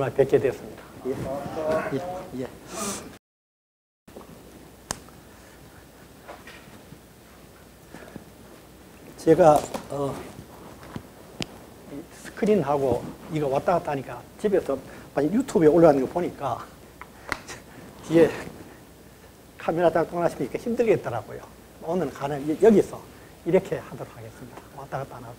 오랜만에 뵙게 됐습니다. 예. 예. 예. 제가 스크린하고 이거 왔다 갔다 하니까 집에서 유튜브에 올라가는 거 보니까 뒤에 카메라 작동하시니까 힘들겠더라고요. 오늘 가는 여기서 이렇게 하도록 하겠습니다. 왔다 갔다 안 하고.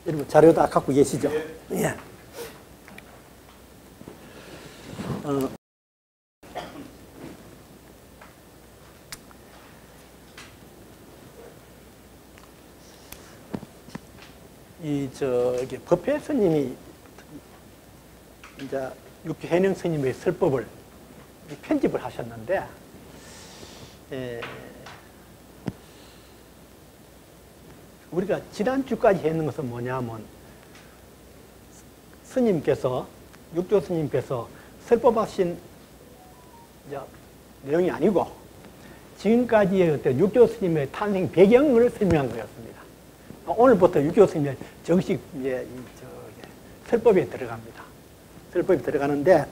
여러분 자료 다 갖고 계시죠? 예. 저기 법회 스님이 이제 육교 해능 스님의 설법을 편집을 하셨는데, 우리가 지난주까지 했는 것은 뭐냐면, 스님께서, 육조 스님께서 설법하신 내용이 아니고, 지금까지의 어떤 육조 스님의 탄생 배경을 설명한 거였습니다. 오늘부터 육조 스님의 정식 설법에 들어갑니다. 설법에 들어가는데,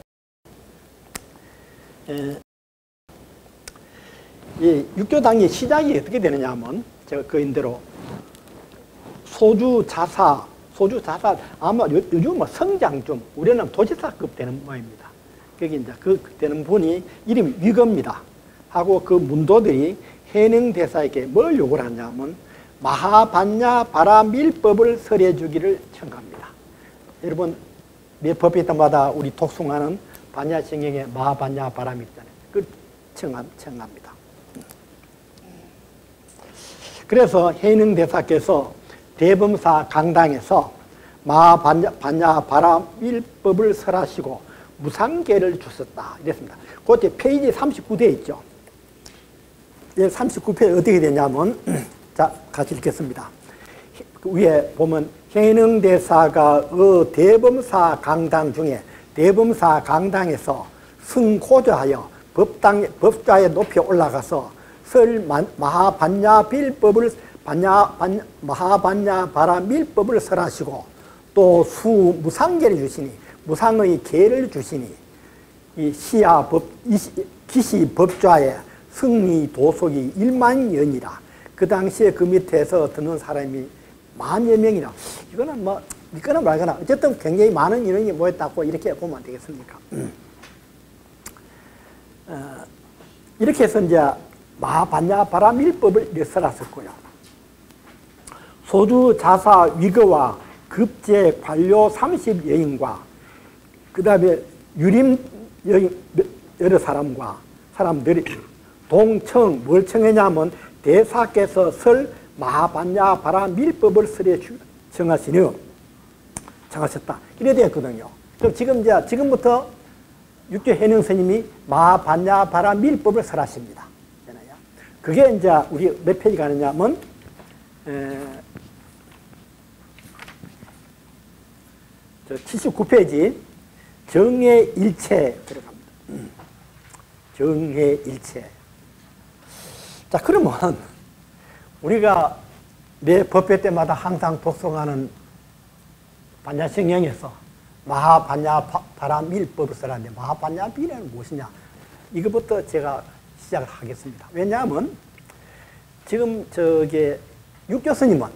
이 육조당의 시작이 어떻게 되느냐 하면, 제가 그인대로 소주 자사 아마 요즘 뭐 성장좀 우리는 도지사급 되는 모양입니다. 거기 이제 그 되는 분이 이름이 위거입니다. 하고 그 문도들이 해능대사에게 뭘 요구를 하냐면 마하반야 바라밀법을 설해 주기를 청합니다. 여러분 매 법회 때마다 우리 독송하는 반야정경의 마하반야 바라밀 있잖아요. 그걸 청합니다. 그래서 해능대사께서 대범사 강당에서 마하반야 바라밀법을 설하시고 무상계를 주셨다 이랬습니다. 그때 페이지 39대 있죠. 39페이지 어떻게 되냐면 자 같이 읽겠습니다. 위에 보면 해능대사가 대범사 강당 중에 대범사 강당에서 승고조하여 법좌에 높이 올라가서 설 마하반야 빌법을 마하반야 바라밀법을 설하시고 또 수 무상계를 주시니 무상의 계를 주시니 이 시야 기시 법좌에 승리 도속이 1만연이라 그 당시에 그 밑에서 듣는 사람이 10,000여 명이라 이거는 뭐 믿거나 말거나 어쨌든 굉장히 많은 인원이 모였다고 이렇게 보면 안 되겠습니까? 이렇게 해서 이제 마하반야 바라밀법을 설했었고요. 소주 자사 위거와 급제 관료 30여인과 그 다음에 유림 여러 사람들이 동청 뭘 청했냐면 대사께서 설 마하반야 바라밀법을 설에 정하셨다. 이래 되었거든요. 그럼 지금부터 육조 해능 스님이 마하반야 바라밀법을 설하십니다. 그게 이제 우리 몇 페이지 가느냐면 79페이지 정해일체 들어갑니다. 정해일체. 자 그러면 우리가 매 법회 때마다 항상 독송하는 반야성경에서 마하반야 바라밀법을 설하는데 마하반야밀은 무엇이냐? 이것부터 제가 시작을 하겠습니다. 왜냐하면 지금 육조 스님은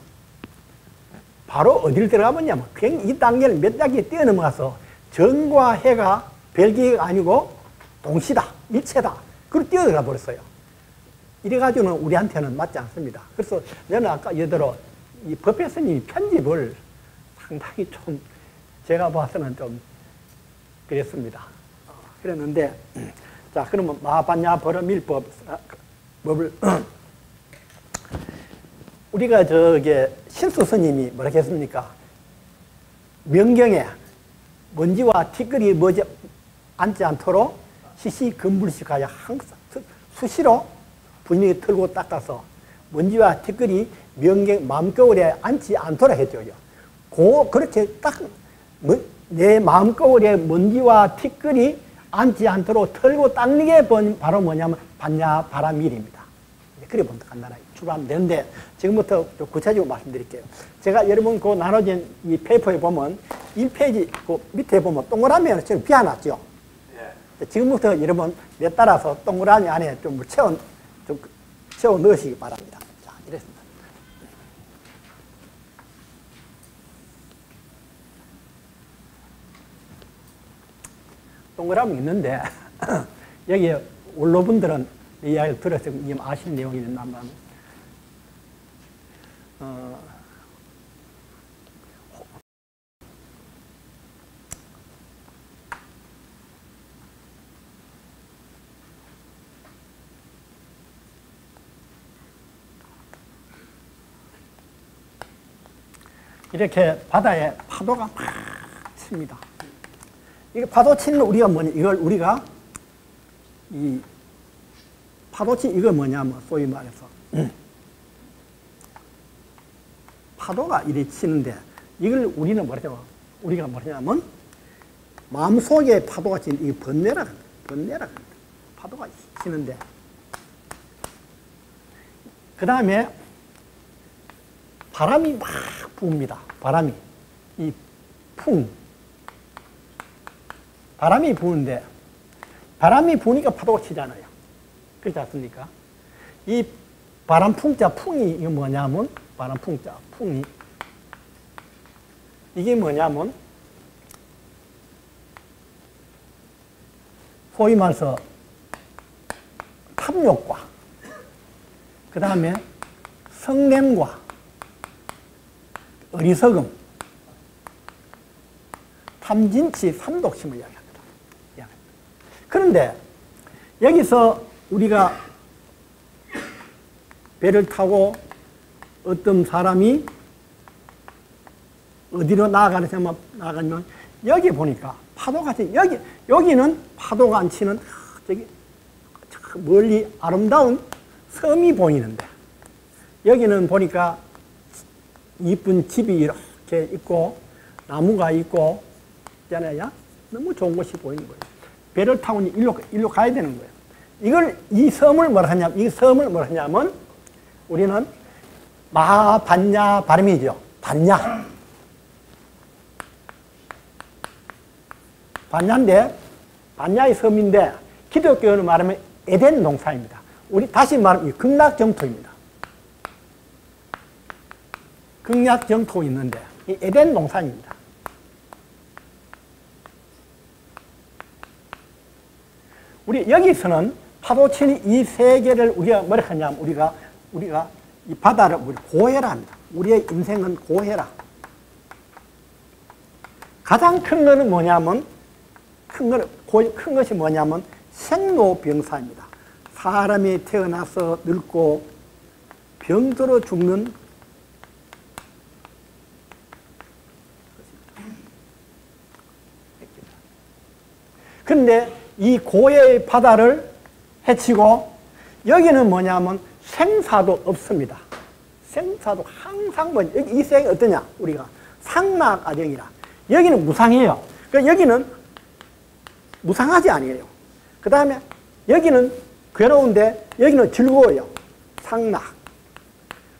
바로 어디를 들어가봤냐면 이 단계를 몇 단계 뛰어넘어가서 정과 해가 별개가 아니고 동시다, 일체다. 그걸 뛰어들어가 버렸어요. 이래가지고는 우리한테는 맞지 않습니다. 그래서 저는 아까 예대로 이 법회 스님이 편집을 상당히 좀 제가 봐서는 좀 그랬습니다. 그랬는데 자 그러면 마하반야 바라밀법을 우리가 신수 스님이 뭐라 했습니까? 명경에 먼지와 티끌이 머지 앉지 않도록 시시근불식하여 항상 수시로 분명히 털고 닦아서 먼지와 티끌이 명경 마음거울에 앉지 않도록 했죠. 그렇게 딱 내 마음거울에 먼지와 티끌이 앉지 않도록 털고 닦는 게 바로 뭐냐면 반야 바라밀입니다. 그래보면 간단하게 출발하면 되는데 지금부터 좀 구체적으로 말씀드릴게요. 제가 여러분 그 나눠진 이 페이퍼에 보면 1페이지 그 밑에 보면 동그라미를 지금 비워놨죠. 지금부터 여러분 내 따라서 동그라미 안에 좀 채워 넣으시기 바랍니다. 자, 이랬습니다. 동그라미 있는데 여기 원로분들은 이 이야기를 들어서 아실 내용이 있나만 이렇게 바다에 파도가 막 칩니다. 이게 파도 치는 우리가 뭐냐, 이걸 우리가 이 파도 치는 이거 뭐냐면 소위 말해서 파도가 이리 치는데 이걸 우리는 뭐냐면 우리가 뭐냐면 마음속에 파도가 치는 이 번뇌라고 합니다. 번뇌라고 합니다. 파도가 치는데 그 다음에 바람이 막 부습니다. 바람이 이 바람이 부는데 바람이 부니까 파도가 치잖아요. 그렇지 않습니까? 이 바람 풍자 풍이 이게 뭐냐면 바람 풍자 풍이 이게 뭐냐면 소위 말해서 탐욕과 그 다음에 성냄과 어리석음, 탐진치, 삼독심을 이야기합니다. 그런데 여기서 우리가 배를 타고 어떤 사람이 어디로 나가냐면 여기 보니까 파도가 여기는 파도가 안 치는 저기 멀리 아름다운 섬이 보이는데 여기는 보니까 이쁜 집이 이렇게 있고 나무가 있고 있잖아요. 너무 좋은 곳이 보이는 거예요. 배를 타고 일로 가야 되는 거예요. 이 섬을 뭐라 하냐면 우리는 마반야 발음이죠. 반야의 섬인데 기독교는 말하면 에덴 동산입니다. 우리 다시 말하면 극락정토입니다. 극락정토 있는데 이 에덴 동산입니다. 우리 여기서는 파도 치는 이 세계를 우리가 뭐라 하냐면 우리가 이 바다를 우리 고해라 합니다. 우리의 인생은 고해라. 가장 큰 것은 뭐냐면 큰 것이 뭐냐면 생로병사입니다. 사람이 태어나서 늙고 병들어 죽는 그런데 이 고해의 바다를 헤치고 여기는 뭐냐면 생사도 없습니다. 생사도 항상 이 세계가 어떠냐? 우리가 상락아정이라. 여기는 무상이에요. 그러니까 여기는 무상하지 아니에요. 그 다음에 여기는 괴로운데 여기는 즐거워요. 상락.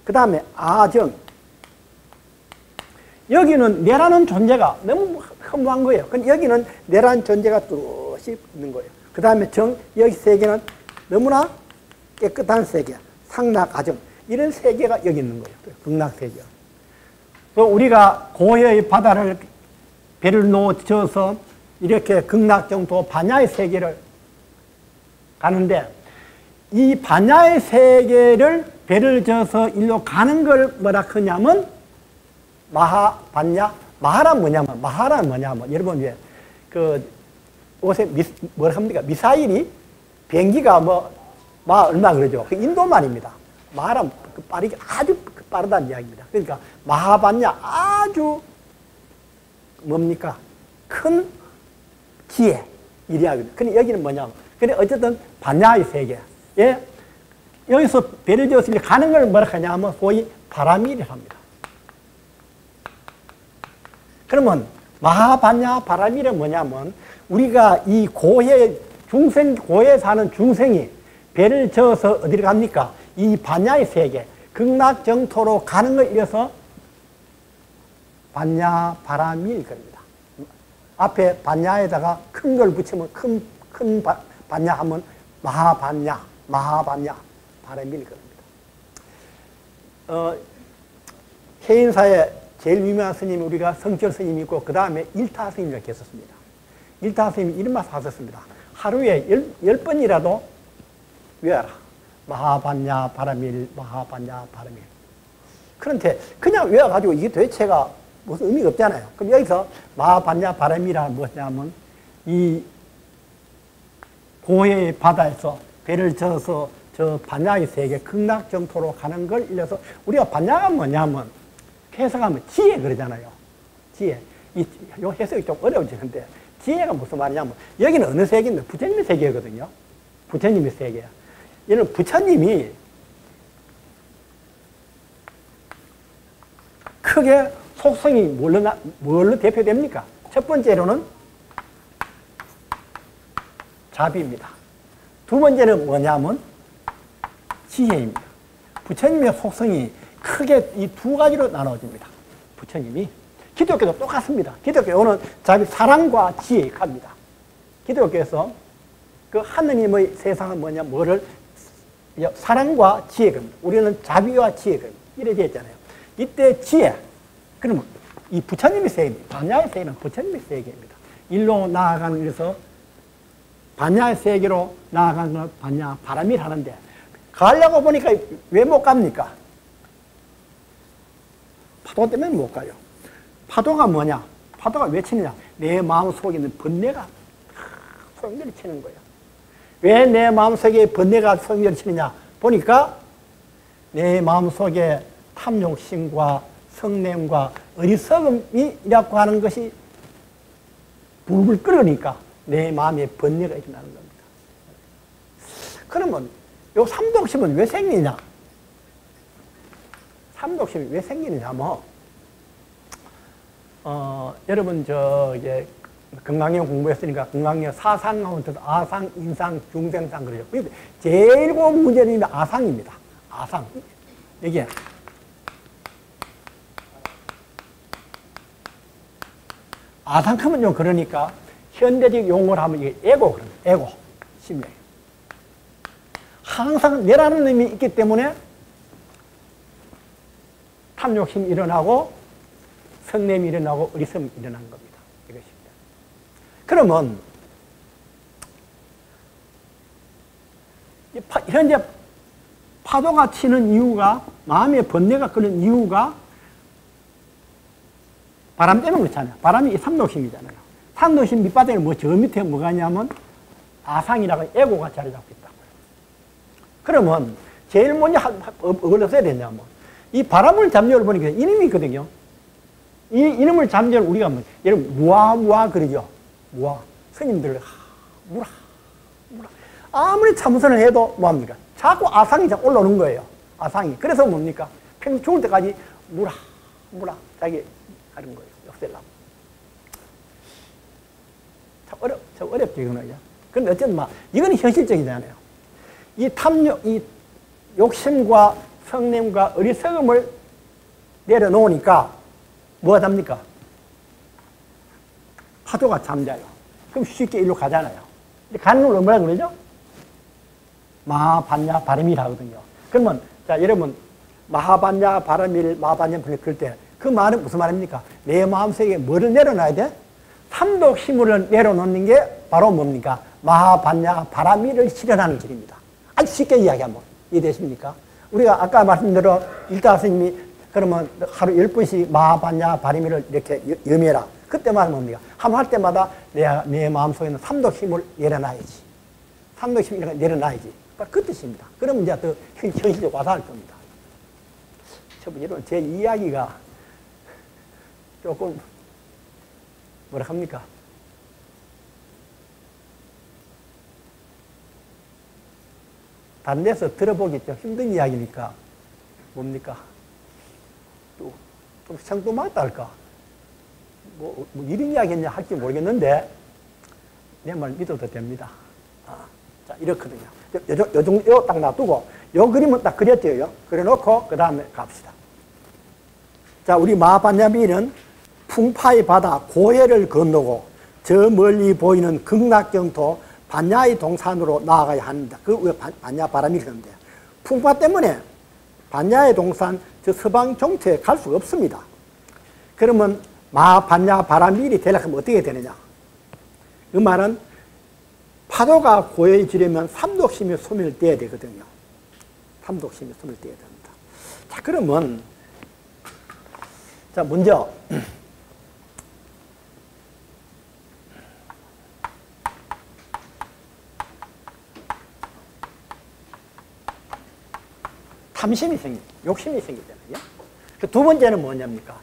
그 다음에 아정. 여기는 내라는 존재가 너무 허무한 거예요. 근데 여기는 내라는 존재가 뚜렷이 있는 거예요. 그 다음에 여기 세계는 너무나 깨끗한 세계. 상락아정. 이런 세계가 여기 있는 거예요. 극락세계. 또 우리가 고해의 바다를 배를 놓쳐서 이렇게 극락정토 반야의 세계를 가는데 이 반야의 세계를 배를 져서 일로 가는 걸 뭐라 하냐면 마하란 뭐냐면 여러분 왜 요새 뭐라 합니까? 미사일이 비행기가 얼마 그러죠? 그 인도 말입니다. 마하란 빠르게 아주 빠르다는 이야기입니다. 그러니까 마하반야 아주 뭡니까? 큰 기회 이야기입니다. 근데 여기는 뭐냐면 근데 어쨌든 반야의 세계 여기서 배를 지어서 가는 걸 뭐라 하냐면 소위 바람이라고 합니다. 그러면 마하반야 바람이란 뭐냐면 우리가 이 고해에 사는 중생이 배를 저어서 어디를 갑니까? 이 반야의 세계, 극락정토로 가는 걸 이어서 반야 바람일 겁니다. 앞에 반야에다가 큰 걸 붙이면 큰 반야 하면 마하반야 바람일 겁니다. 해인사에 제일 유명한 스님이 우리가 성철 스님이 있고 그 다음에 일타 스님이라고 계셨습니다. 일타 스님이 이런 말을 하셨습니다. 하루에 10번이라도 외워라. 마하반야 바람일 마하반야 바람일. 그런데 그냥 외워가지고 이게 도대체가 무슨 의미가 없잖아요. 그럼 여기서 마하반야 바람이라 뭐냐면 이 고해의 바다에서 배를 져서 저 반야의 세계 극락정토로 가는 걸 일러서 우리가 반야가 뭐냐면 해석하면 지혜 그러잖아요. 지혜. 요 해석이 좀 어려워지는데 지혜가 무슨 말이냐면 여기는 어느 세계인데 부처님의 세계거든요. 부처님의 세계야. 얘는 부처님이 크게 속성이 뭘로 대표됩니까? 첫 번째로는 자비입니다. 두 번째는 뭐냐면 지혜입니다. 부처님의 속성이 크게 이 두 가지로 나눠집니다. 부처님이. 기독교도 똑같습니다. 기독교는 자비, 사랑과 지혜에 갑니다. 기독교에서 그 하느님의 세상은 뭐냐, 뭐를 사랑과 지혜에 갑니다. 우리는 자비와 지혜에 갑니다. 이래 되어 있잖아요. 이때 지혜. 그러면 이 부처님의 세계입니다. 반야의 세계는 부처님의 세계입니다. 일로 나아가는 데서 반야의 세계로 나아가는 건 반야 바람일 하는데 가려고 보니까 왜 못 갑니까? 파도 때문에 못 가요. 파도가 뭐냐? 파도가 왜 치느냐? 내 마음속에 있는 번뇌가 소용돌이 치는 거예요. 왜 내 마음속에 번뇌가 소용돌이 치느냐? 보니까 내 마음속에 탐욕심과 성냄과 어리석음이라고 하는 것이 불불 끓으니까 내 마음에 번뇌가 일어나는 겁니다. 그러면 요 삼독심은 왜 생기냐? 삼독심이 왜 생기느냐면 여러분 이제 건강경 공부했으니까 건강경 사상하면 아상, 인상, 중생상 그러죠. 제일 고운 문제는 아상입니다. 아상. 이게 아상하면 좀 그러니까 현대적 용어를 하면 이게 에고 그런 거예요. 에고. 심령. 항상 내라는 의미 있기 때문에 탐욕심이 일어나고 성냄이 일어나고 어리석음이 일어나는 겁니다. 이것입니다. 그러면 현재 파도가 치는 이유가 마음에 번뇌가 끄는 이유가 바람 때문에 그렇잖아요. 바람이 이 삼독심이잖아요. 삼독심 밑바닥에 저 밑에 뭐가 있냐면 아상이라고 에고가 자리 잡고 있다고요. 그러면 제일 먼저 뭘 써야 되냐면 이 바람을 잠재울 보니까 이름이 있거든요. 이 이름을 잠재울 우리가 뭐 여러분 무아 그러죠. 무아. 스님들 무라. 아무리 참선을 해도 뭐합니까? 자꾸 아상이 올라오는 거예요. 아상이. 그래서 뭡니까? 평생 죽을 때까지 무라 자기 하는 거예요. 없애려고. 참 어렵죠, 이거는. 그런데 어쨌든 이건 현실적이잖아요. 이 탐욕, 이 욕심과 성냄과 어리석음을 내려놓으니까 뭐가 답니까? 파도가 잠자요. 그럼 쉽게 일로 가잖아요. 가는 걸 뭐라 그러죠? 마하반야 바람일 하거든요. 그러면 자 여러분 마하반야 바람일 마하반야 바람일 그럴 때 그 말은 무슨 말입니까? 내 마음속에 뭐를 내려놔야 돼? 삼독심을 내려놓는 게 바로 뭡니까? 마하반야 바람일을 실현하는 길입니다. 아주 쉽게 이야기하면 이해되십니까? 우리가 아까 말씀대로 일타스님이 그러면 하루 10번씩 마하반야 바람일을 이렇게 염해라. 그때마다 뭡니까? 한번 할 때마다 내 마음속에 있는 삼독심을 내려놔야지. 삼독심을 내려놔야지. 그 뜻입니다. 그러면 이제 더 현실적으로 와닿을 겁니다. 여러분, 제 이야기가 조금 뭐라 합니까? 다른 데서 들어보기 좀 힘든 이야기니까 뭡니까? 좀 생뚱맞다 할까? 뭐 이런 이야기 했냐 할지 모르겠는데 내 말 믿어도 됩니다. 자, 이렇거든요. 요 딱 놔두고 요 그림은 딱 그렸죠. 그려놓고 그 다음에 갑시다. 자, 우리 마반야비는 풍파의 바다 고해를 건너고 저 멀리 보이는 극락정토 반야의 동산으로 나아가야 합니다. 그 왜 반야 바람이 그런데 풍파 때문에 반야의 동산 저 서방 정토에 갈 수가 없습니다. 그러면 마반야 바람일이 되려면 어떻게 되느냐? 그 말은 파도가 고해지려면 삼독심이 소멸 떼야 되거든요. 삼독심이 소멸 떼야 됩니다. 자, 그러면 자, 먼저 탐심이 생깁니다. 욕심이 생기잖아요. 그 두 번째는 뭐냐입니까?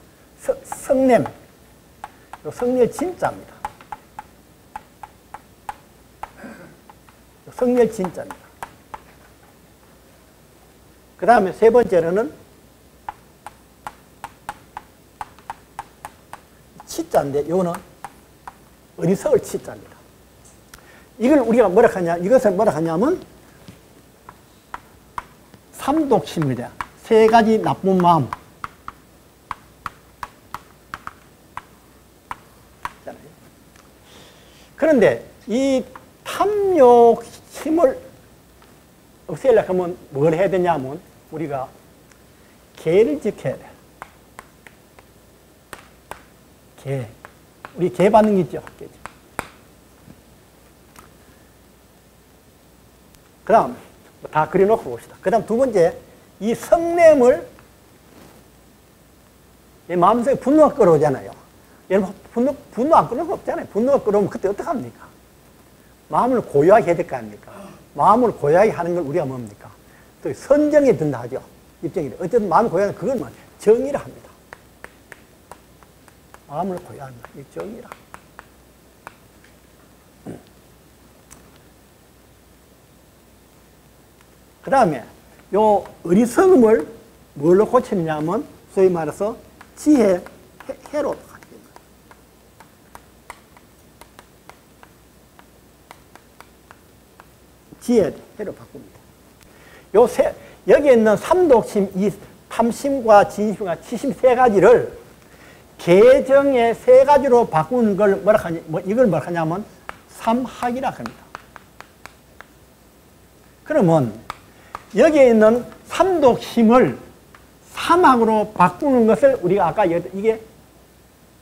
성냄. 성렬 진짜입니다. 성렬 진짜입니다. 그 다음에 세 번째로는 치자인데, 요거는 어리석을 치자입니다. 이걸 우리가 뭐라 하냐, 이것을 뭐라 하냐면 삼독심입니다. 세 가지 나쁜 마음. 그런데 이 탐욕심을 없애려고 하면 뭘 해야 되냐면 우리가 계를 지켜야 돼. 계. 우리 계 반응 있죠? 그 다음 다 그려놓고 봅시다. 그 다음 두 번째, 이 성냄을 내 마음속에 분노가 끌어오잖아요. 여러분, 분노 안 끌어올 수 없잖아요. 분노가 끌어오면 그때 어떡합니까? 마음을 고요하게 해야 될 거 아닙니까? 마음을 고요하게 하는 걸 우리가 뭡니까? 또 선정에 든다 하죠. 입장이. 어쨌든 마음을 고요하게 그건 뭐 정의라 합니다. 마음을 고요하는 거. 이 정의라. 그 다음에 요 어리석음을 뭘로 고치느냐면 소위 말해서 지혜, 해로 하게 됩니다. 지혜, 해로 바꿉니다. 여기에 있는 삼독심, 이 탐심과 진심과 치심 세 가지를 계정의 세 가지로 바꾸는 걸 이걸 뭐라 하냐면 삼학이라 합니다. 그러면 여기에 있는 삼독심을 삼학으로 바꾸는 것을 우리가 아까 이게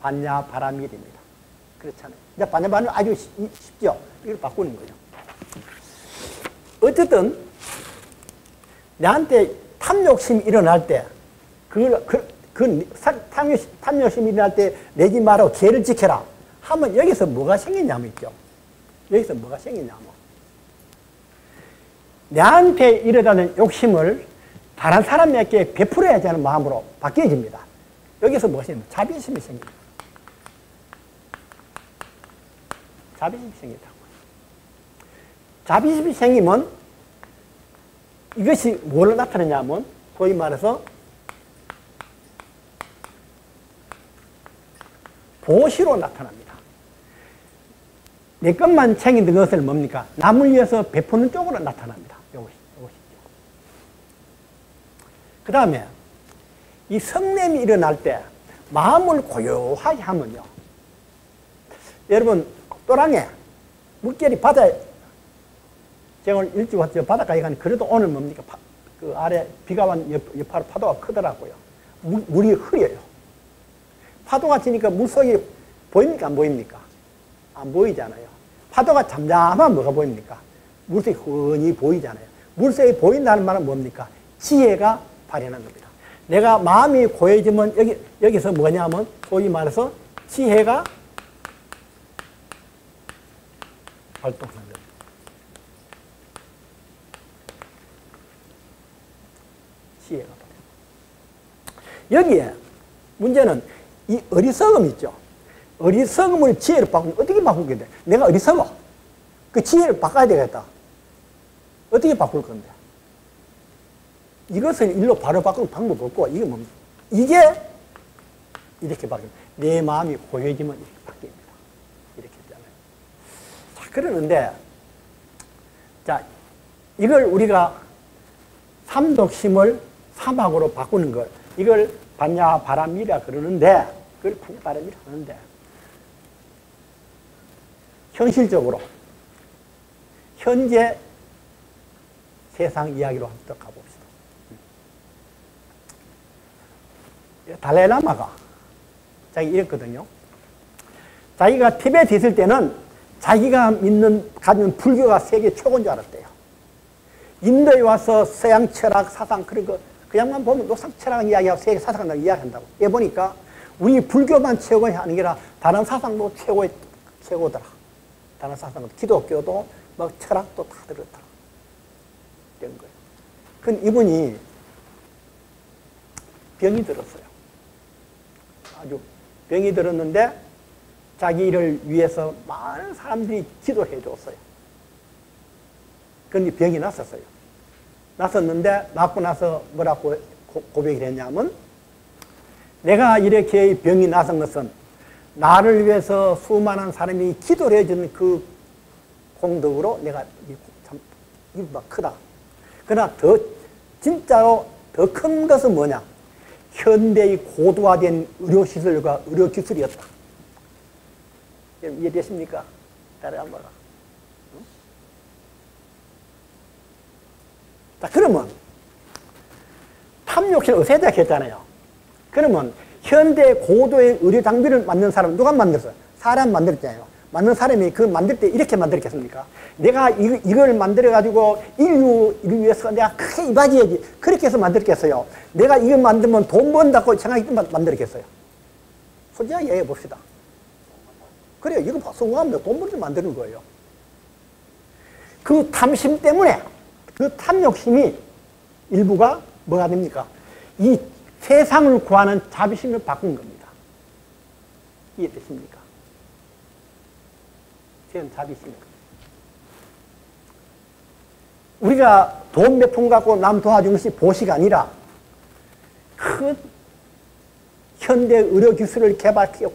반야바라밀입니다. 그렇잖아요. 이제 반야바라밀 아주 쉽죠. 이걸 바꾸는 거죠. 어쨌든 내한테 탐욕심이 일어날 때 탐욕심이 일어날 때 내지 말고 계를 지켜라 하면 여기서 뭐가 생기냐면 있죠. 여기서 뭐가 생기냐면 내한테 일어나는 욕심을 다른 사람에게 베풀어야지 하는 마음으로 바뀌어집니다. 여기서 무엇이 자비심이 생깁니다. 자비심이 생긴다고요. 자비심이 생기면 이것이 뭘 나타내냐면 소위 말해서 보시로 나타납니다. 내 것만 챙기는 것을 뭡니까? 남을 위해서 베푸는 쪽으로 나타납니다. 이것이죠. 그 다음에 이 성냄이 일어날 때 마음을 고요하게 하면요. 여러분 또랑에 물결이 바다에 제가 오늘 일찍 왔죠. 바닷가에 가니 그래도 오늘 뭡니까? 그 아래 비가 왔 여파로 파도가 크더라고요. 물이 흐려요. 파도가 치니까 물속이 보입니까? 안 보입니까? 안 보이잖아요. 파도가 잠잠하면 뭐가 보입니까? 물속이 훤히 보이잖아요. 물속이 보인다는 말은 뭡니까? 지혜가 발현한 겁니다. 내가 마음이 고해지면 여기서 뭐냐면 소위 말해서 지혜가 발동하는 겁니다. 지혜가 발동. 여기에 문제는 이 어리석음 있죠. 어리석음을 지혜로 바꾸면 어떻게 바꾸게 돼? 내가 어리석어. 그 지혜를 바꿔야 되겠다. 어떻게 바꿀 건데? 이것을 일로 바로 바꾸는 방법이 없고, 이게 뭡니까? 이게 이렇게 바뀝니다. 내 마음이 고요해지면 이렇게 바뀝니다. 이렇게 했잖아요. 자, 그러는데, 자, 이걸 우리가 탐욕심을 사막으로 바꾸는 것. 이걸 반야바람이라 그러는데, 그걸 반야바람이라 그러는데, 현실적으로, 현재 세상 이야기로 한번 가봅시다. 달라이라마가 자기 이랬거든요. 자기가 티베트에 있을 때는 자기가 가진 불교가 세계 최고인 줄 알았대요. 인도에 와서 서양 철학, 사상, 그런 거, 그냥만 보면 노상 철학 이야기하고 세계 사상을 이야기한다고. 해 보니까 우리 불교만 최고가 하는 게 아니라 다른 사상도 최고더라. 다른 사상도, 기독교도, 뭐 철학도 다 들었더라. 된 거예요. 근데 이분이 병이 들었어요. 아주 병이 들었는데 자기 일을 위해서 많은 사람들이 기도해 줬어요. 그런데 병이 났었어요. 났었는데 낳고 나서 뭐라고 고백을 했냐면, 내가 이렇게 병이 나선 것은 나를 위해서 수많은 사람이 기도를 해주는 그 공덕으로 내가 참 이유가 크다. 그러나 진짜로 더 큰 것은 뭐냐? 현대의 고도화된 의료시설과 의료기술이었다. 이해되십니까? 다른 한 번. 자, 그러면 탐욕심 의사자 했잖아요. 그러면 현대 고도의 의료 장비를 만든 사람은 누가 만들었어요? 사람 만들었잖아요. 만든 사람이 그 만들 때 이렇게 만들었겠습니까? 내가 이걸 만들어가지고 인류를 위해서 내가 크게 이바지해야지. 그렇게 해서 만들었겠어요. 내가 이걸 만들면 돈 번다고 생각이 만들었겠어요. 솔직하게 얘기해 봅시다. 그래요. 이거 성공하면 돈 벌어서 만드는 거예요. 그 탐심 때문에, 그 탐욕심이 일부가 뭐가 됩니까? 이 세상을 구하는 자비심을 바꾼 겁니다. 이해되십니까? 제는 자비심입니다. 우리가 돈 몇 푼 갖고 남 도와주는 것이 보시가 아니라 큰 현대 의료 기술을 개발해서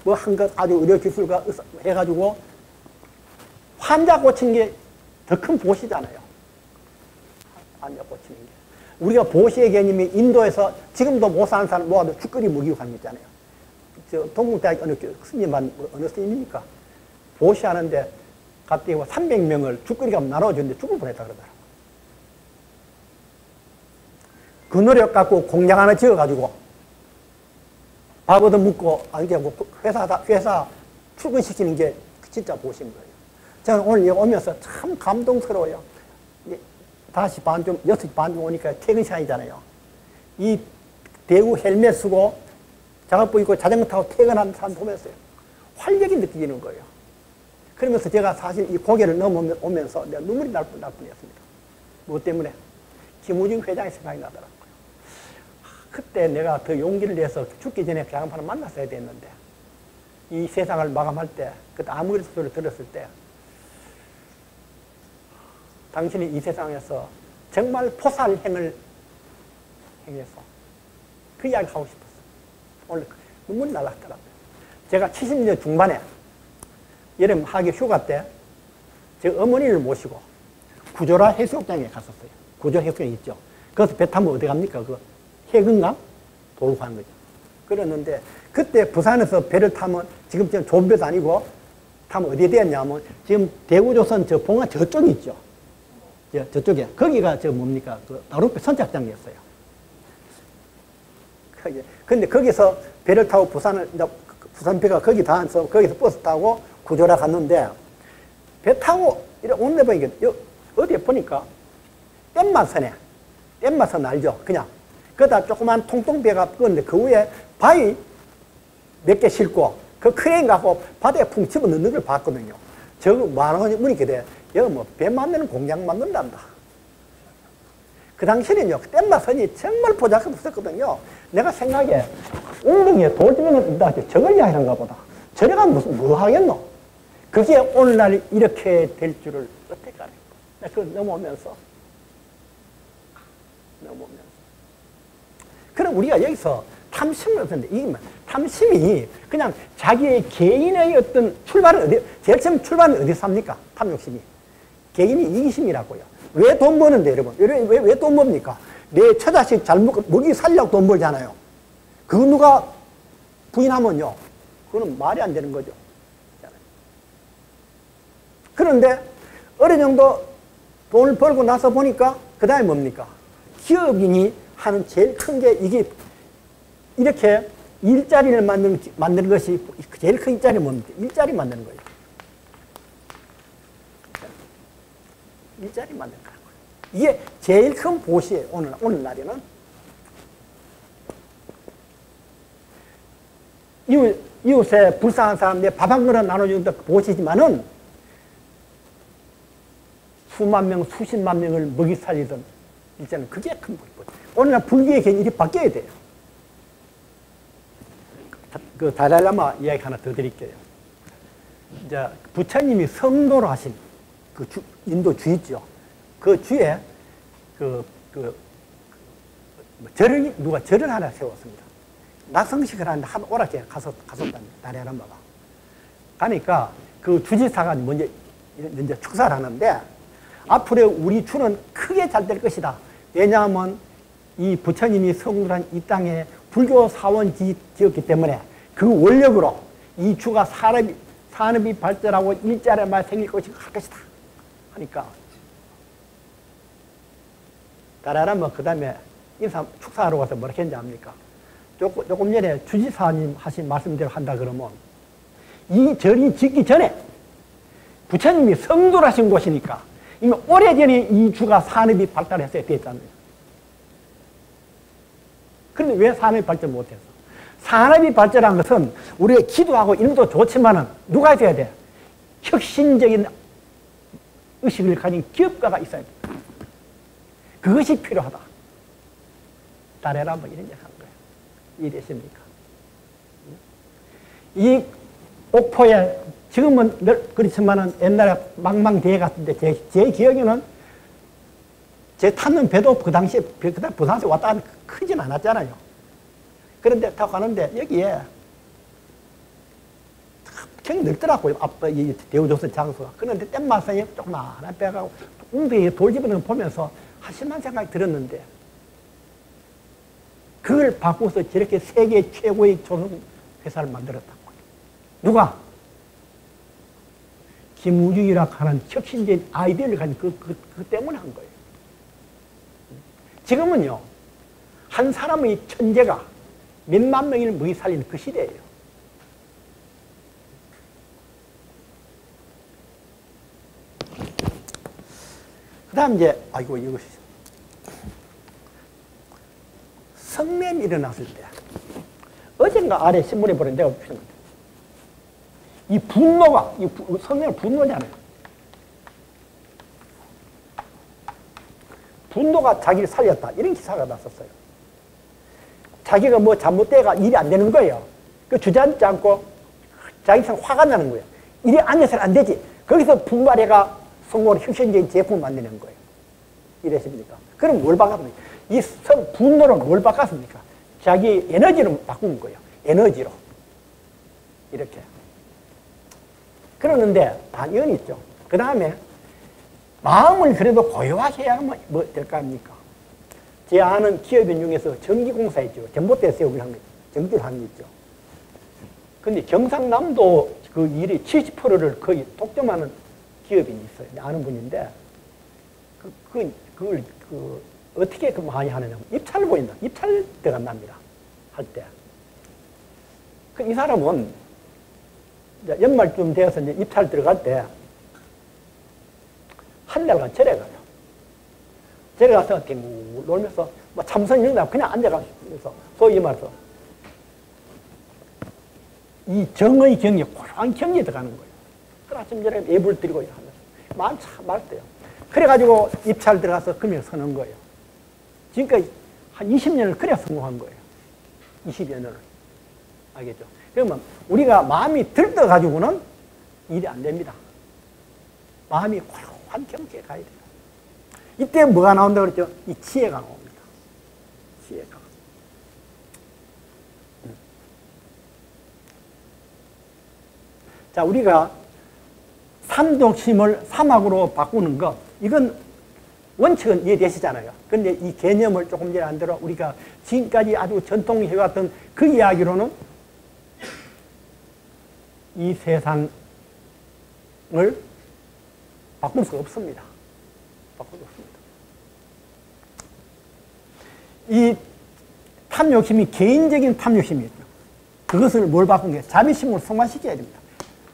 뭐 한 것 아주 의료 기술과 해가지고 환자 고치는 게 더 큰 보시잖아요. 환자 고치는 게. 우리가 보시의 개념이 인도에서 지금도 못 사는 사람 모아도 죽거리 먹이고 가는 거 있잖아요. 저 동국대학 어느 스님입니까? 보시하는데 갔더니 300명을 죽거리가 나눠줬는데 죽을 뻔했다 그러더라고요. 그 노력 갖고 공장 하나 지어가지고 밥 얻어 먹고 회사 출근시키는 게 진짜 보신 거예요. 저는 오늘 여기 오면서 참 감동스러워요. 다시 6시 반쯤 오니까 퇴근 시간이잖아요. 이 대구 헬멧 쓰고 장갑복 입고 자전거 타고 퇴근하는 사람 보면서요. 활력이 느껴지는 거예요. 그러면서 제가 사실 이 고개를 넘어오면서 내가 눈물이 날 뻔했습니다. 무엇 때문에? 김우중 회장의 생각이 나더라고요. 그때 내가 더 용기를 내서 죽기 전에 그 양반을 만났어야 됐는데, 이 세상을 마감할 때, 그때 아무리 소리를 들었을 때, 당신이 이 세상에서 정말 포살행을 행해서 그 이야기를 하고 싶었어요. 오늘 눈물이 날랐더라고요. 제가 70년 중반에 여름 하계 휴가 때 제 어머니를 모시고 구조라 해수욕장에 갔었어요. 구조라 해수욕장 있죠. 거기서 배 타면 어디 갑니까? 그 해금강 돌고 가는 거죠. 그랬는데 그때 부산에서 배를 타면 지금 좋은 배도 아니고 타면 어디에 되었냐면 지금 대구조선 저 봉화 저쪽이 있죠. 저쪽에. 거기가 뭡니까? 그 나룻배 선착장이었어요. 근데 거기서 배를 타고 부산배가 거기 닿아서 거기서 버스 타고 구조라 갔는데 배 타고 오는데 보니까 어디에 보니까 뗏마선 알죠? 그냥. 거기다 조그만 통통배가 끄는데 그 위에 바위 몇 개 싣고 그 크레인 갖고 바다에 풍 집어넣는 걸 봤거든요. 저거 뭐하는 거니 돼. 여기 뭐 배 만드는 공장 만든단다. 그 당시에는요, 뗏마선이 정말 보잘것 없었거든요. 내가 생각에 웅덩이에 돌 집어넣는다 할때 저걸 이야기하는가 보다. 저래가 무슨 뭐 하겠노? 그게 오늘날 이렇게 될 줄을 어떻게 알았고. 내가 그걸 넘어오면서. 그럼 우리가 여기서 탐심을 얻었는데, 이게 탐심이 그냥 자기의 개인의 어떤 제일 처음 출발은 어디서 삽니까? 탐욕심이. 개인이 이기심이라고요. 왜 돈 버는데, 여러분? 왜 돈 법니까? 내 처자식 잘 먹이 살려고 돈 벌잖아요. 그거 누가 부인하면요. 그거는 말이 안 되는 거죠. 그런데 어느 정도 돈을 벌고 나서 보니까 그 다음에 뭡니까? 기업인이 하는 제일 큰 게 이게 이렇게 일자리를 만드는 것이 제일 큰 일자리는 뭡니까? 일자리 만드는 거예요. 일자리 만드는 거예요. 이게 제일 큰 보시예요. 오늘날에는. 이웃에 불쌍한 사람들 밥 한 그릇 나눠주는 것도 보시지만은 수만 명, 수십만 명을 먹이 살리던 일자는 그게 큰 보이거든요. 오늘날 불교의 개념이 바뀌어야 돼요. 그 달라이라마 이야기 하나 더 드릴게요. 이제 부처님이 성도로 하신 그 인도 주 있죠. 그 주에 누가 절을 하나 세웠습니다. 낙성식을 하는데 한 오락에 갔었답니다. 달라이라마가. 가니까 그 주지사가 먼저 축사를 하는데 앞으로 우리 주는 크게 잘 될 것이다. 왜냐하면 이 부처님이 성도란 이 땅에 불교 사원 지었기 때문에 그 원력으로 이 주가 산업이 발전하고 일자리만 생길 것이다. 하니까 달라이라마 그 다음에 축사하러 가서 뭐라 했는지 압니까? 조금 전에 주지사님 하신 말씀대로 한다 그러면 이 절이 짓기 전에 부처님이 성도라신 곳이니까 이미 오래전에 이 주가 산업이 발달했어야 됐잖아요. 그런데 왜 산업이 발전 못했어? 산업이 발전한 것은 우리가 기도하고 일도 좋지만은 누가 있어야 돼? 혁신적인 의식을 가진 기업가가 있어야 돼. 그것이 필요하다. 달라이라마 이런 얘기 한 거예요. 이해되십니까? 이 옥포에 지금은 그렇지만은 옛날에 망망대해 같은데 제 기억에는 제 탔는 배도 그 당시에 부산에서 왔다 갔다 크진 않았잖아요. 그런데 타고 가는데 여기에 굉장히 넓더라고요. 앞에 이 대우조선 장소가. 그런데 뗏마사에 조그마한 배가 웅덩이에 돌 집어넣는 거 보면서 한심한 생각이 들었는데 그걸 바꾸어서 저렇게 세계 최고의 조선 회사를 만들었다고. 누가? 김우중이라고 하는 혁신적인 아이디어를 가진 그 때문에 한 거예요. 지금은요, 한 사람의 천재가 몇만 명을 먹이 살리는 그 시대예요. 그 다음 이제, 아이고, 이것이. 성냄이 일어났을 때, 어젠가 아래 신문에 보는 내가 보는 거예요. 이 분노가, 성냄은 분노잖아요. 분노가 자기를 살렸다. 이런 기사가 났었어요. 자기가 뭐 잘못돼가 일이 안 되는 거예요. 그 주저앉지 않고 자기한테 화가 나는 거예요. 일이 안 돼서는 안 되지. 거기서 분발해가 성공을 혁신적인 제품을 만드는 거예요. 이랬습니까? 그럼 뭘 바꿨습니까? 이 분노를 뭘 바꿨습니까? 자기 에너지로 바꾼 거예요. 에너지로. 이렇게. 그러는데 당연히 있죠. 그 다음에 마음을 그래도 고요하게 해야 하면 뭐 될까 합니까? 제 아는 기업인 중에서 전기공사 있죠. 전봇대 세우기를 한 거, 전기를 하는 게 있죠. 근데 경상남도 그 일이 70%를 거의 독점하는 기업인이 있어요. 아는 분인데, 그걸 어떻게 그 많이 하느냐. 입찰을 보인다. 입찰 들어간답니다. 할 때. 이 사람은 연말쯤 되어서 이제 입찰 들어갈 때, 한 달간 절에 가요. 절에 가서 댕구 놀면서 뭐 참선 이런 거 그냥 앉아가면서 소위 말해서 이 정의 경에 고요한 경에 들어가는 거예요. 그 아침 전에 예불 드리고 하면서 말대요. 그래가지고 입찰 들어가서 금액 서는 거예요. 지금까지 한 20년을 그래 성공한 거예요. 20여 년을. 알겠죠? 그러면 우리가 마음이 들떠가지고는 일이 안 됩니다. 마음이 고요한 경지에 가야 돼요. 이때 뭐가 나온다고 그랬죠? 이 지혜가 나옵니다. 지혜가. 자, 우리가 산독심을 사막으로 바꾸는 것, 이건 원칙은 이해되시잖아요. 그런데 이 개념을 조금 전에 안 들어 우리가 지금까지 아주 전통해왔던 그 이야기로는 이 세상을 바꿀 수 없습니다. 바꿀 수 없습니다. 이 탐욕심이 개인적인 탐욕심이죠. 그것을 뭘 바꾼 게 자비심으로 승화시켜야 됩니다.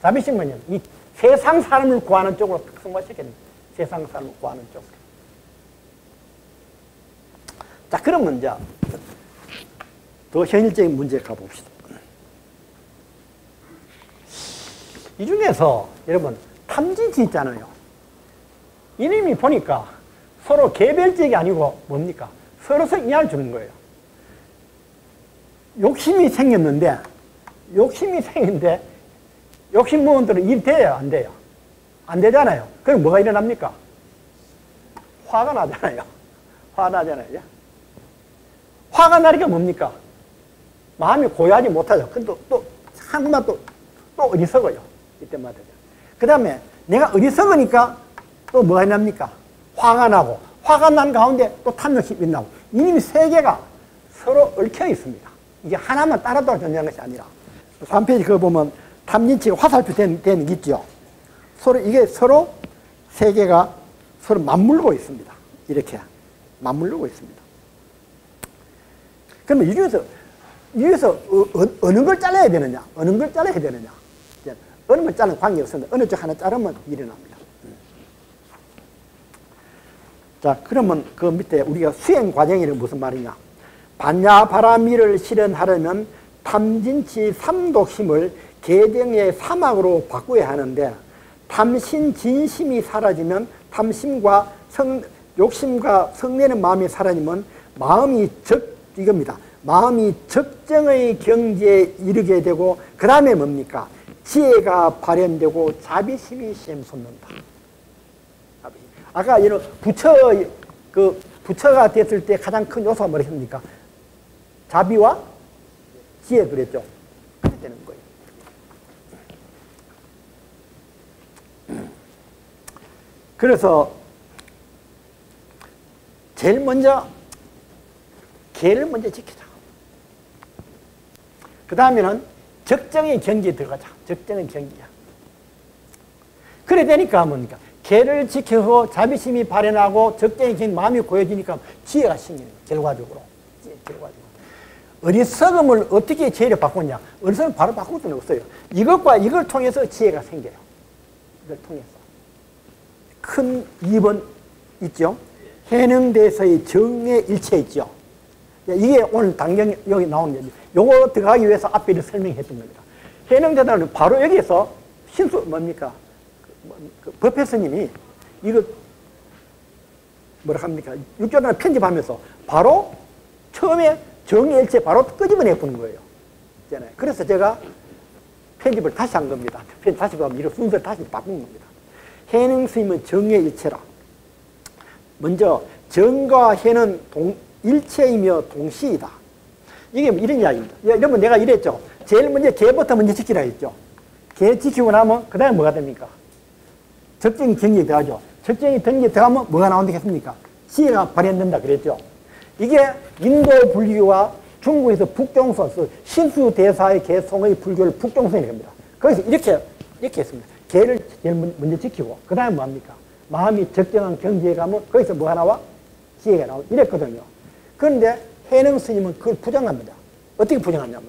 자비심은 뭐냐면 이 세상 사람을 구하는 쪽으로 승화시켜야 됩니다. 세상 사람을 구하는 쪽으로. 자, 그러면 이제 더 현실적인 문제에 가봅시다. 이 중에서 여러분 탐진치 있잖아요. 이놈이 보니까 서로 개별적이 아니고 뭡니까? 서로서 이해를 주는 거예요. 욕심이 생겼는데 욕심 무원들은 일 돼요? 안 돼요? 안 되잖아요. 그럼 뭐가 일어납니까? 화가 나잖아요. 화가 나잖아요. 화가 나니까 뭡니까? 마음이 고요하지 못하죠. 근데 또 한번만 또 어리석어요. 이때마다. 그 다음에 내가 어리석으니까 또 뭐가 일어납니까? 화가 나고, 화가 난 가운데 또 탐욕심이 나고, 이미 세 개가 서로 얽혀 있습니다. 이게 하나만 따라다가 존재하는 것이 아니라. 3페이지 그거 보면 탐진치가 화살표 되는 게 있죠. 이게 서로 세 개가 서로 맞물고 있습니다. 이렇게 맞물고 있습니다. 그러면 이 중에서 어느 걸 잘라야 되느냐? 어느 걸 잘라야 되느냐? 어느 걸 자르는 관계없습니다. 어느 쪽 하나 자르면 일어납니다. 자, 그러면 그 밑에 우리가 수행 과정이란 무슨 말이냐? 반야바라미를 실현하려면 탐진치 삼독심을 계정의 사막으로 바꿔야 하는데, 탐신 진심이 사라지면 욕심과 성내는 마음이 사라지면 이겁니다. 마음이 적정의 경지에 이르게 되고, 그 다음에 뭡니까? 지혜가 발현되고 자비심이 샘솟는다. 아까 이런 부처가 됐을 때 가장 큰 요소가 뭐였습니까? 자비와 지혜 그랬죠. 그렇게 되는 거예요. 그래서 제일 먼저 계를 먼저 지키자. 그 다음에는 적정의 경지에 들어가자. 적정의 경지야. 그래 되니까 뭡니까? 계를 지켜서 자비심이 발현하고 적정의 경지 마음이 고여지니까 지혜가 생기는 거예요. 결과적으로. 어리석음을 어떻게 지혜를 바꾸냐? 어리석음을 바로 바꿀 수는 없어요. 이것과 이걸 통해서 지혜가 생겨요. 이걸 통해서. 큰 2번 있죠? 해능대에서의 정의 일체 있죠? 이게 오늘 당장 여기 나오는 얘기. 요거 들어가기 위해서 앞에 이렇게 설명했던 겁니다. 해능대단은 바로 여기에서 뭡니까? 법회 스님이 이거 뭐라 합니까? 육조단을 편집하면서 바로 처음에 정의일체 바로 끄집어내 보는 거예요. 그래서 제가 편집을 다시 한 겁니다. 다시 보면 이런 순서를 다시 바꾼 겁니다. 해능 스님은 정의일체라. 먼저 정과 해는 일체이며 동시이다. 이게 이런 이야기입니다. 여러분 내가 이랬죠. 제일 먼저 개부터 먼저 지키라 했죠. 개 지키고 나면 그 다음에 뭐가 됩니까? 적정이 경지에 들어가죠. 적정이 경지에 들어가면 뭐가 나온다겠습니까? 지혜가 발현된다 그랬죠. 이게 인도 불교와 중국에서 북종서, 신수대사의 개송의 불교를 북종성이라고 합니다. 거기서 이렇게 했습니다. 개를 제일 먼저 지키고 그 다음에 뭐합니까? 마음이 적정한 경지에 가면 거기서 뭐가 나와? 지혜가 나와. 이랬거든요. 그런데 해능 스님은 그걸 부정합니다. 어떻게 부정하냐면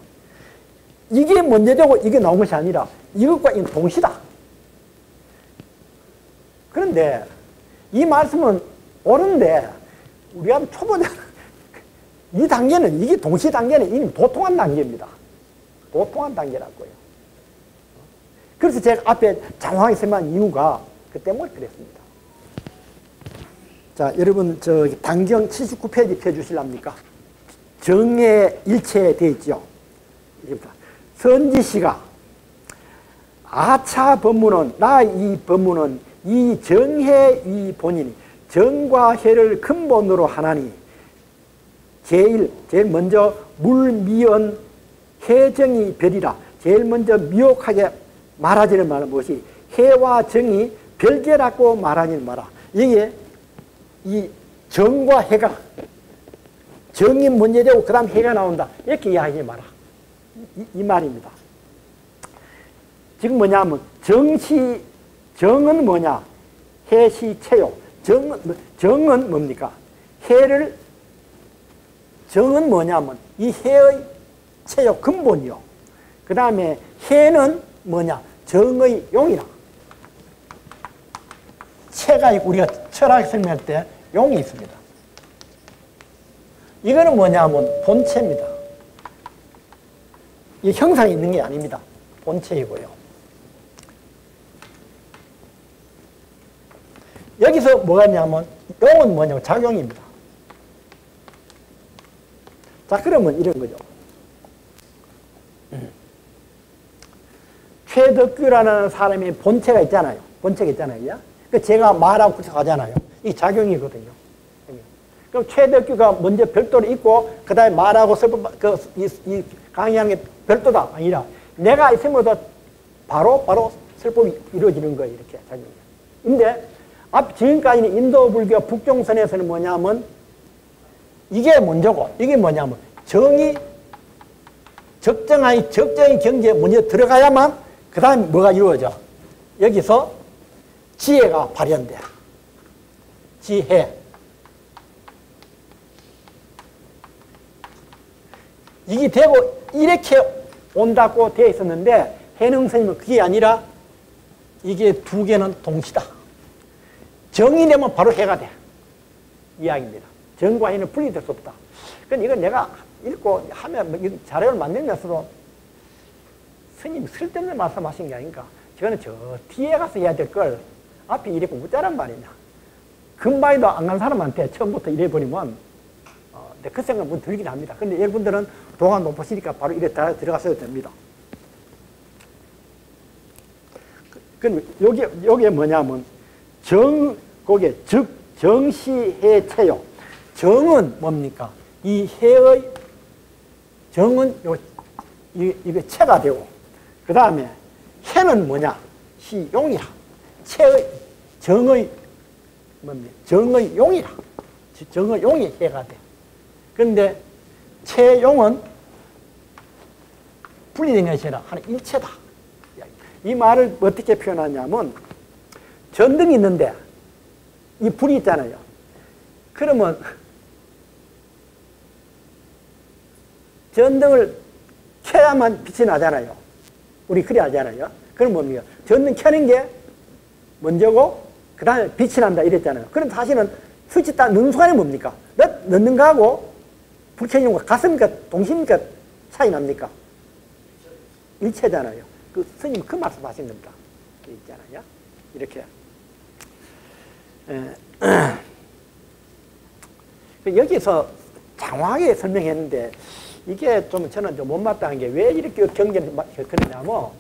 이게 먼저 되고 이게 나온 것이 아니라 이것과 이건 동시다. 그런데 이 말씀은 옳은데 우리가 초보자 이 단계는 이게 동시 단계는 이미 도통한 단계입니다. 도통한 단계라고요. 그래서 제가 앞에 장황하게 설명한 이유가 그 때문에 그랬습니다. 자, 여러분 저기 단경 79페이지 펴주실랍니까? 정의 일체에 되어 있죠. 선지시가 아차 법문은 나 이 법문은 이 정해 이 본인이 정과 해를 근본으로 하나니 제일 먼저 물미연 해정이 별이라. 제일 먼저 미혹하게 말하지는 말은 무엇이 해와 정이 별개라고 말하지는 마라. 이게 이 정과 해가, 정이 먼저 되고 그 다음 해가 나온다. 이렇게 이야기하지 마라. 이 말입니다. 지금 뭐냐면 정은 뭐냐? 해시체요. 정은 뭡니까? 정은 뭐냐면 이 해의 체요 근본이요. 그 다음에 해는 뭐냐? 정의 용이라. 체가 있고 우리가 철학 설명할 때 용이 있습니다. 이거는 뭐냐면 본체입니다. 이 형상이 있는 게 아닙니다. 본체이고요. 여기서 뭐가 있냐면 용은 뭐냐면 작용입니다. 자, 그러면 이런 거죠. 최덕규라는 사람이 본체가 있잖아요. 본체가 있잖아요. 그 제가 말하고 그렇게 가잖아요. 이 작용이거든요. 그럼 최덕규가 먼저 별도로 있고 그 다음에 말하고 이 강의하는 게 별도다 아니라 내가 있으면서 바로 설법이 이루어지는 거예요. 이렇게 작용이. 근데 지금까지는 인도 불교 북종선에서는 뭐냐면 이게 먼저고 이게 뭐냐면 적정한 경지에 먼저 들어가야만 그 다음에 뭐가 이루어져? 여기서 지혜가 발현돼. 지혜. 이게 되고 이렇게 온다고 되어 있었는데 해능 스님은 그게 아니라 이게 두 개는 동시다. 정이 되면 바로 해가 돼. 이야기입니다. 정과 해는 분리될 수 없다. 그러니까 이건 내가 읽고 하면 자료를 만들면서도 스님이 쓸데없는 말씀하신 게 아닌가. 저는 저 뒤에 가서 해야 될 걸 앞에 이렇게 웃자란 말이냐. 금방에도 안 간 사람한테 처음부터 이래버리면 그 생각은 들긴 합니다. 근데 여러분들은 도가 높으시니까 바로 이래 들어가셔도 됩니다. 그럼 요게 뭐냐면 거기에 정시해체요. 정은 뭡니까? 이 해의 정은 이게 체가 되고 그 다음에 해는 뭐냐? 시용이라. 정의 용이라. 정의 용이 해가 돼. 그런데 체용은 분리된 것이 아니라 하나의 일체다. 이 말을 어떻게 표현하냐면 전등이 있는데 이 불이 있잖아요. 그러면 전등을 켜야만 빛이 나잖아요. 우리 그래 하잖아요. 그럼 뭡니까? 전등 켜는 게 먼저고 그 다음에 빛이 난다 이랬잖아요. 그럼 사실은 스위치 딱 넣는 순간에 뭡니까? 넣는 거하고 불 켜는 거 같습니까? 동시입니까? 차이 납니까? 일체잖아요. 그 스님 그 말씀 하신 겁니다. 있잖아요. 이렇게. 여기서 장황하게 설명했는데 이게 좀 저는 좀 못마땅한 게 왜 이렇게 경계를 그러냐면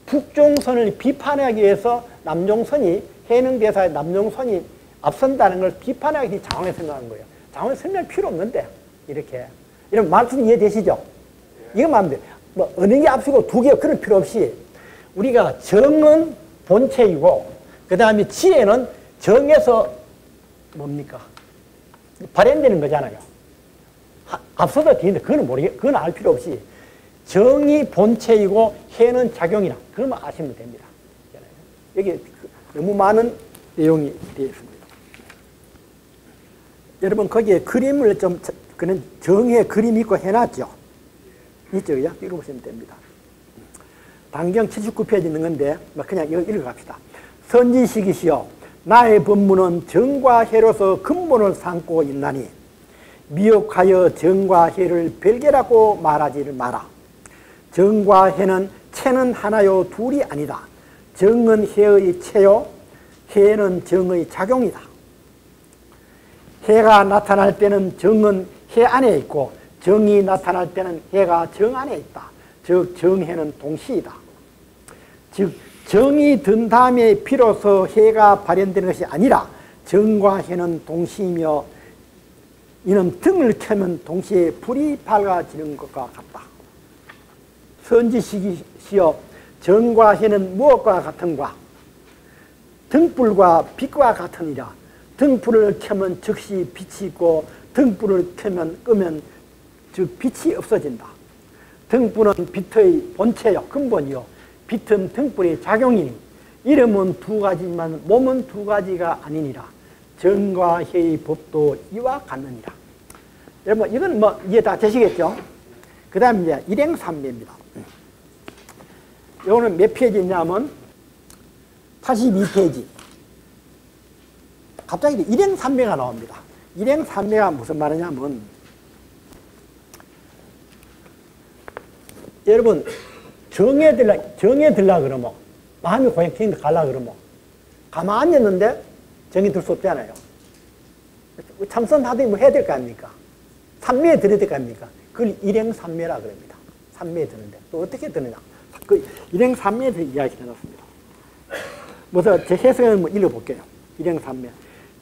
북종선을 비판하기 위해서 남종선이 해능대사의 남종선이 앞선다는 걸 비판하기 위해 장황하게 생각한 거예요. 장황하게 설명할 필요 없는데 이렇게 이런 말씀 이해되시죠? 이것만 하면 돼요. 뭐 어느 게 앞서고 두 개 그럴 필요 없이 우리가 정은 본체이고 그 다음에 지혜는 정에서 뭡니까? 발현되는 거잖아요. 앞서도 뒤인데 그건 알 필요 없이 정이 본체이고 해는 작용이라 그것만 아시면 됩니다. 여기 너무 많은 내용이 되어 있습니다. 여러분 거기에 그림을 좀 그런 정의 그림 있고 해놨죠. 이쪽이요. 읽어보시면 됩니다. 단경 79페이지 있는 건데 그냥 이거 읽어갑시다. 선지식이시여 나의 법문은 정과 해로서 근본을 삼고 있나니 미혹하여 정과 해를 별개라고 말하지를 마라. 정과 해는 체는 하나요 둘이 아니다. 정은 해의 체요 해는 정의 작용이다. 해가 나타날 때는 정은 해 안에 있고 정이 나타날 때는 해가 정 안에 있다. 즉 정해는 동시이다. 즉 정이 든 다음에 비로소 해가 발현되는 것이 아니라 정과 해는 동시이며 이는 등을 켜면 동시에 불이 밝아지는 것과 같다. 선지식이시여 정과 해는 무엇과 같은가? 등불과 빛과 같으니라. 등불을 켜면 즉시 빛이 있고 등불을 끄면 즉 빛이 없어진다. 등불은 빛의 본체요, 근본이요. 빛은 등불의 작용이니 이름은 두 가지지만 몸은 두 가지가 아니니라. 정과 해의 법도 이와 같느니라. 여러분 이건 뭐 이해 다 되시겠죠? 그 다음에 이제 일행삼매입니다. 이거는 몇 페이지냐면 82페이지. 갑자기 일행삼매가 나옵니다. 일행삼매가 무슨 말이냐면 여러분 정에 들라 그러면 마음이 고향 갈라 그러면 가만히 앉았는데 정이 들 수 없잖아요. 참선하더니 뭐 해야 될 거 아닙니까? 삼매에 들어야 될 거 아닙니까? 그걸 일행삼매라 그럽니다. 삼매에 드는데 또 어떻게 드느냐? 그 일행삼매에 대해서 이야기 해놨습니다. 먼저 제 해석을 한번 읽어볼게요. 일행삼매.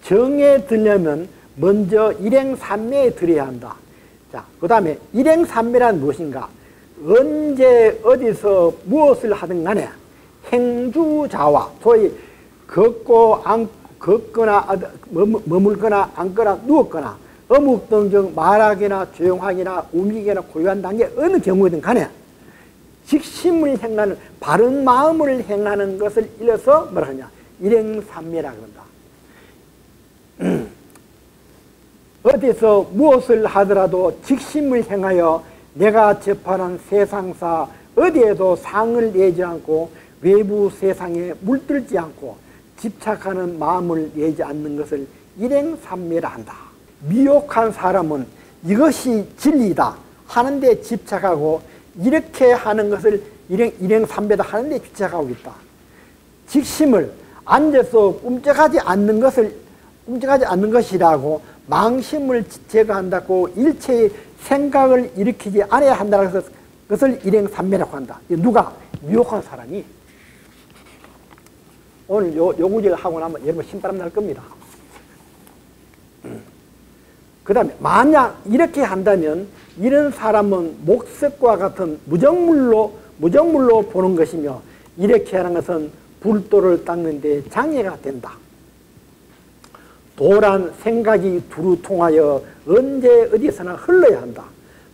정에 들려면 먼저 일행삼매에 들어야 한다. 자, 그 다음에 일행삼매란 무엇인가? 언제 어디서 무엇을 하든 간에 행주자와 소위 걷거나 머물거나 앉거나 누웠거나 어묵 등등 말하기나 조용하기나 움직이거나 고요한 단계 어느 경우든 간에 직심을 행하는 바른 마음을 행하는 것을 일러서 뭐라 하냐? 일행삼매라 그런다. 어디서 무엇을 하더라도 직심을 행하여 내가 접하는 세상사 어디에도 상을 내지 않고 외부 세상에 물들지 않고 집착하는 마음을 내지 않는 것을 일행삼매라 한다. 미혹한 사람은 이것이 진리다 하는데 집착하고 이렇게 하는 것을 일행삼매다 하는데 집착하고 있다. 직심을 앉아서 움직하지 않는 것이라고 망심을 제거한다고 일체의 생각을 일으키지 않아야 한다는 것을 일행삼매라고 한다. 누가? 미혹한 사람이. 오늘 요 구절 하고 나면 여러분 신바람 날 겁니다. 그 다음에 만약 이렇게 한다면 이런 사람은 목석과 같은 무정물로 보는 것이며 이렇게 하는 것은 불도를 닦는 데 장애가 된다. 도란 생각이 두루 통하여 언제 어디서나 흘러야 한다.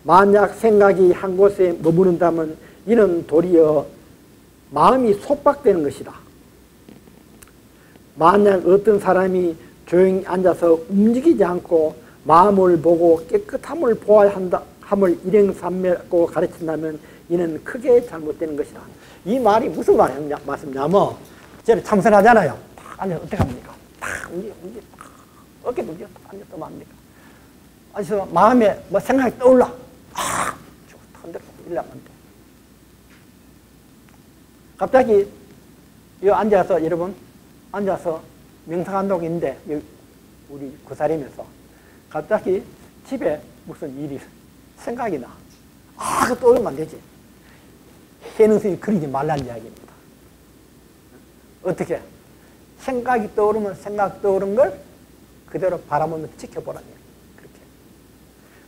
만약 생각이 한 곳에 머무른다면 이는 도리어 마음이 속박되는 것이다. 만약 어떤 사람이 조용히 앉아서 움직이지 않고 마음을 보고 깨끗함을 보아야 한다 함을 일행삼매라고 가르친다면 이는 크게 잘못되는 것이다. 이 말이 무슨 말씀이냐면 저를 참선하잖아요. 딱 앉아서 어떻게 합니까? 딱 움직여 어깨 움직여 딱 앉아서 뭐 합니까? 앉아서 마음에 뭐 생각이 떠올라. 한 대로 일하면 안 돼. 갑자기 여기 앉아서 여러분 앉아서 명상한다고 있는데 우리 구사림에서 갑자기 집에 무슨 일이 생각이 나. 그거 떠오르면 안 되지. 해는 스님이 그리지 말라는 이야기입니다. 어떻게? 생각이 떠오르면 생각 떠오른 걸 그대로 바라보면서 지켜보라는 얘기. 그렇게.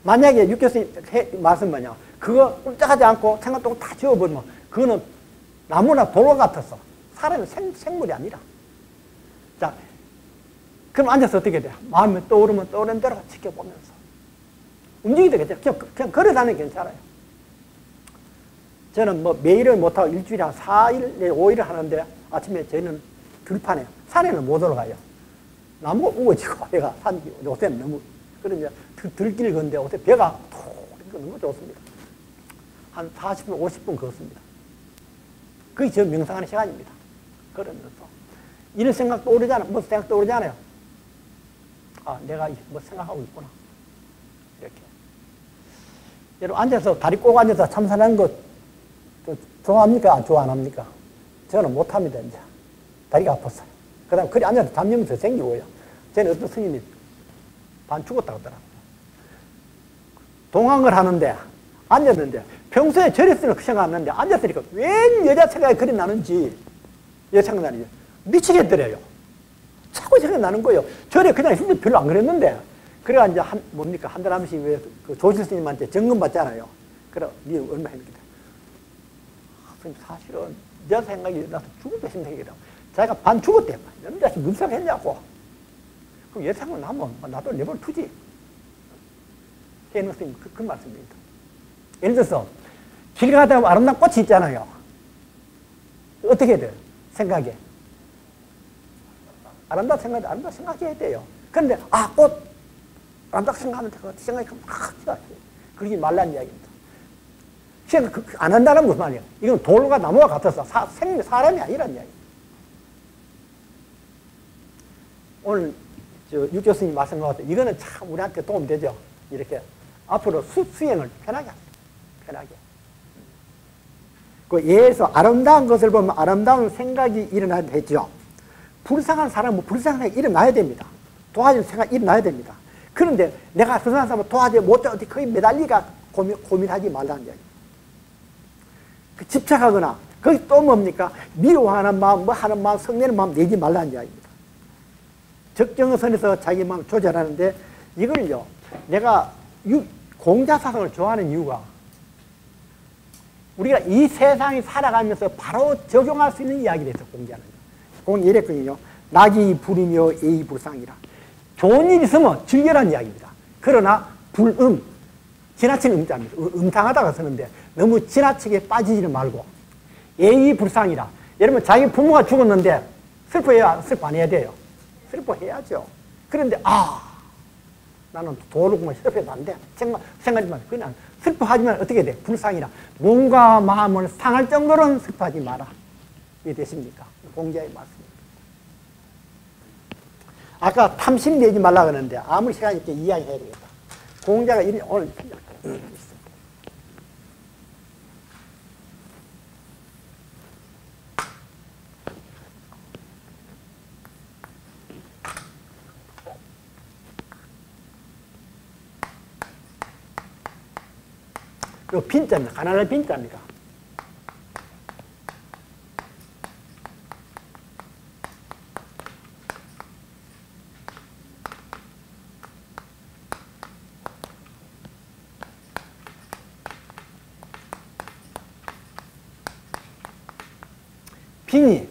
만약에 육교스님 말씀 뭐냐? 그거 꼼짝하지 않고 생각 떠오르고 다 지워버리면 그거는 나무나 돌과 같았어. 사람이 생물이 아니라. 자, 그럼 앉아서 어떻게 돼? 마음이 떠오르면 떠오른 대로 지켜보면서. 움직이도 괜찮아요. 그냥 걸어 다니면 괜찮아요. 저는 뭐 매일은 못하고 일주일에 한 4일, 5일을 하는데 아침에 저희는 들판에, 산에는 못 올라가요. 나무가 우거지고 배가 요새는 너무, 그러면 들길 건데 요새 배가 톡, 너무 좋습니다. 한 40분, 50분 걷습니다. 그게 저 명상하는 시간입니다. 그러면서. 이런 생각 떠오르잖아요. 뭐 생각 떠오르잖아요. 내가 뭐 생각하고 있구나. 이렇게. 여러분, 앉아서, 다리 꼭 앉아서 참선하는 거 좋아합니까? 좋아 안 합니까? 저는 못합니다, 이제. 다리가 아팠어요. 그 다음에 그리 앉아서 잡념이 더 생기고요. 저는 어떤 스님이 반 죽었다고 하더라고요. 동항을 하는데, 앉았는데, 평소에 저랬으면 그 생각 안 나는데, 앉았으니까 웬 여자 생각이 그리 나는지, 여자 생각 나는지, 미치겠더래요. 자꾸 생각나는 거예요. 전에 그냥 진짜 별로 안 그랬는데, 그래가 이제 한 달 한 번씩 왜 그 조실 스님한테 점검 받잖아요. 그래, 니 얼마 했는데. 사실은 내 생각이 나서 죽을 때 생각이다. 자기가 반 죽었대. 남자씨 무슨 생각 했냐고. 그럼 예상을 나면 나도 내버려 두지. 해능 스님 그 말씀입니다. 예를 들어서 길 가다가 아름다운 꽃이 있잖아요. 어떻게 돼요? 생각에. 아름다운 생각해야 돼요. 그런데 꽃 아름다운 생각하면 그 생각이 막 그러지 말라는 이야기입니다. 생각 안 한다는 무슨 말이에요? 이건 돌과 나무와 같아서 사람이 아니란 이야기입니다. 오늘 육 교수님 말씀하셨던 이거는 참 우리한테 도움 되죠. 이렇게 앞으로 수행을 편하게 합니다. 편하게. 그 예에서 아름다운 것을 보면 아름다운 생각이 일어나야 되죠. 불쌍한 사람은 불쌍한 생각이 일어나야 됩니다. 도와줄 생각이 일어나야 됩니다. 그런데 내가 불쌍한 사람을 도와주지 못해 어디 거기 매달리가 고민하지 말라는 이야기. 그 집착하거나 거기 또 뭡니까? 미워하는 마음, 뭐 하는 마음, 성내는 마음 내지 말라는 이야기입니다. 적정한 선에서 자기 마음을 조절하는데 이걸요. 내가 공자사상을 좋아하는 이유가 우리가 이 세상에 살아가면서 바로 적용할 수 있는 이야기를 해서 공자는. 공은 이랬거든요. 낙이 불이며 애이 불상이라. 좋은 일 있으면 즐겨라는 이야기입니다. 그러나 지나치는 음자입니다. 음탕하다가 쓰는데 너무 지나치게 빠지지는 말고 애이 불상이라. 여러분 자기 부모가 죽었는데 슬퍼 안 해야 돼요. 슬퍼해야죠. 그런데 나는 도로구만 슬퍼해도 안 돼. 생각하지 마. 그냥 슬퍼하지만 어떻게 돼? 불상이라. 몸과 마음을 상할 정도로는 슬퍼하지 마라. 이해되십니까? 공자의 말씀입니다. 아까 탐심 내지 말라 그러는데 아무리 시간이 있게 이야기해야 되겠다. 공자가 오늘 요 빈자입니다. 가난할 빈자입니다. 빈이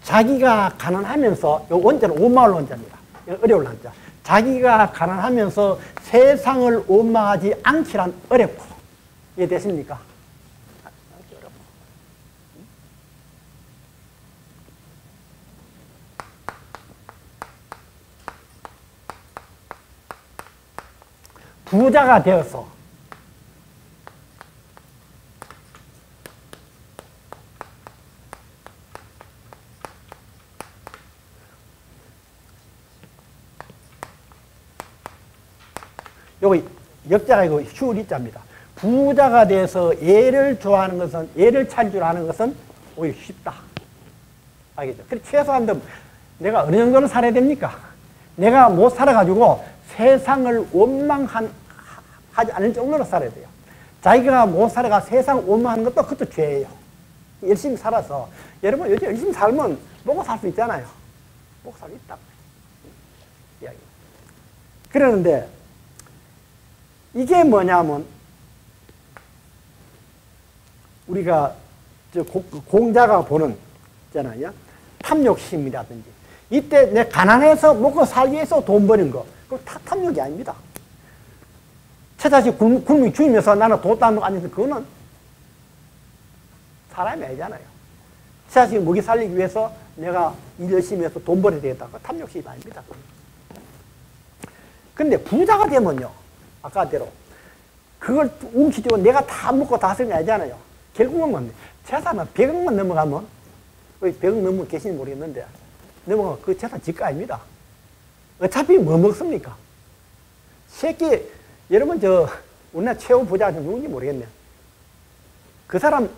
자기가 가난하면서 요 원자는 원마을 원자입니다. 어려울 한자. 자기가 가난하면서 세상을 원망하지 않기란 어렵고. 이해되십니까? 부자가 되어서 여기 역자가 이거 휴리자입니다. 부자가 돼서 애를 좋아하는 것은, 애를 찾으려는 것은 오히려 쉽다. 알겠죠? 그래, 최소한도 내가 어느 정도는 살아야 됩니까? 내가 못 살아가지고 세상을 원망하지 않을 정도로 살아야 돼요. 자기가 못 살아가 세상 원망하는 것도 그것도 죄예요. 열심히 살아서. 여러분, 요즘 열심히 살면 먹고 살 수 있잖아요. 먹고 살 수 있다. 이야기. 그러는데, 이게 뭐냐면, 우리가 공자가 보는 있잖아요. 탐욕심이라든지 이때 내 가난해서 먹고 살기 위해서 돈 버는 거 그거 탐욕이 아닙니다. 처자식 굶이 죽이면서 나는 돈 따는 앉아서 그거는 사람이 아니잖아요. 처자식 먹이 살리기 위해서 내가 일 열심히 해서 돈 벌어야 되겠다. 그거 탐욕심이 아닙니다. 그런데 부자가 되면요. 아까대로 그걸 움키쥐고 내가 다 먹고 다 쓰는 게 아니잖아요. 결국은 재산은 100억만 넘어가면, 100억 넘으면 계신지 모르겠는데, 넘어가면 그 재산 지가 아닙니다. 어차피 뭐 먹습니까? 새끼, 여러분, 우리나라 최고 부자가 누군지 모르겠네. 그 사람,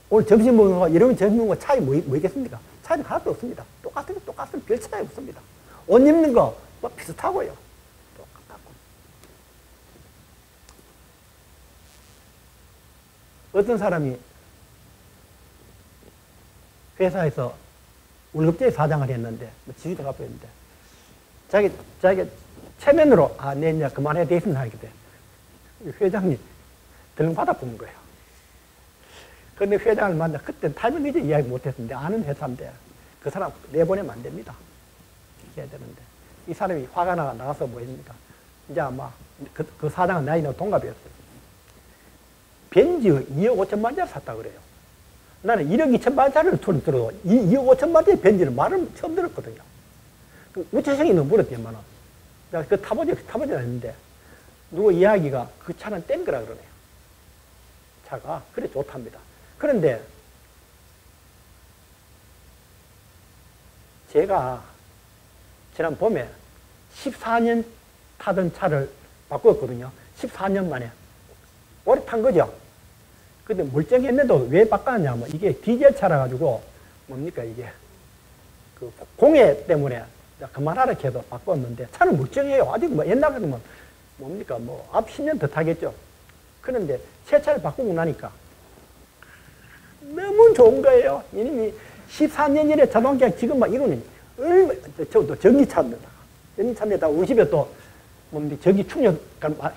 오늘 점심 먹는 거, 여러분 점심 먹는 거 차이 뭐 있겠습니까? 차이는 하나도 없습니다. 똑같은 별 차이 없습니다. 옷 입는 거, 뭐 비슷하고요. 어떤 사람이 회사에서 월급제 사장을 했는데, 지휘도 갖고 있는데, 자기 체면으로, 내 이제 그만해야 되겠습니다. 하게 돼. 회장님, 들렁 받아보는 거예요. 그런데 회장을 만나, 그때 타이밍 이제 이야기 못 했는데, 아는 회사인데, 그 사람 내보내면 안 됩니다. 이렇게 해야 되는데. 이 사람이 화가 나가서 뭐 했습니까? 이제 아마 그 사장은 나이는 동갑이었어요. 벤츠 2억 5천만짜리 샀다 그래요. 나는 1억 2천만짜리를 들어도 2억 5천만짜리 벤츠는 말을 처음 들었거든요. 그 우체성이 너무 물었더니만은 내가 그 타보지 않았는데 누구 이야기가 그 차는 뗀 거라 그러네요. 차가 그래 좋답니다. 그런데 제가 지난 봄에 14년 타던 차를 바꿨거든요. 14년 만에. 오래 탄 거죠. 근데 멀쩡했는데도 왜 바꿨냐면 이게 디젤 차라 가지고 뭡니까 이게 그 공해 때문에 그만하라 해도 바꿨는데 차는 멀쩡해요. 아직 뭐 옛날 같으면 뭡니까 뭐 앞 10년 더 타겠죠. 그런데 새 차를 바꾸고 나니까 너무 좋은 거예요. 이놈이 14년 전에 자동차 지금 막 이거는 저도 전기차입니다. 전기차인데다 우리 집에 또 뭡니까 전기 충전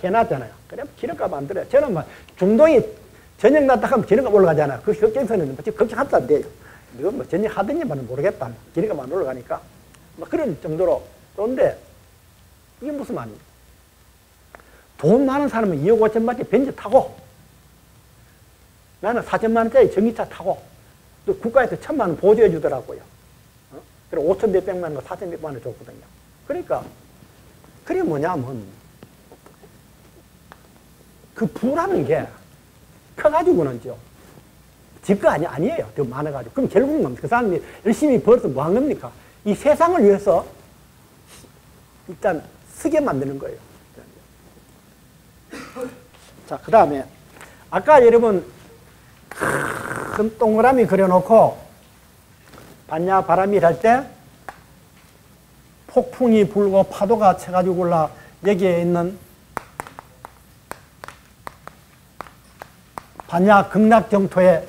해놨잖아요. 그래 기름값 안 들어요. 저는 막 중동이 전력 났다 하면 기름값 올라가잖아요. 그 걱정서는 걱정하도 안 돼요. 이거 뭐 전력 하더니만 모르겠다. 기름값 안 올라가니까 막 그런 정도로 좋은데 이게 무슨 말입니까? 돈 많은 사람은 2억 5천만짜리 벤츠 타고 나는 4천만 원짜리 전기차 타고 또 국가에서 1,000만 원 보조해 주더라고요. 그리고 5천 몇백만 원, 4천 몇백만 원 줬거든요. 그러니까 그게 뭐냐면 그 부라는 게 커가지고는요 집가 아니에요. 더 많아가지고. 그럼 결국은 뭡니까? 그 사람이 열심히 벌어서 뭐 한 겁니까? 이 세상을 위해서 일단 쓰게 만드는 거예요. 자, 그 다음에 아까 여러분 큰 동그라미 그려놓고 반야 바람이 할 때 폭풍이 불고 파도가 쳐가지고 올라 여기에 있는 반야 극락정토에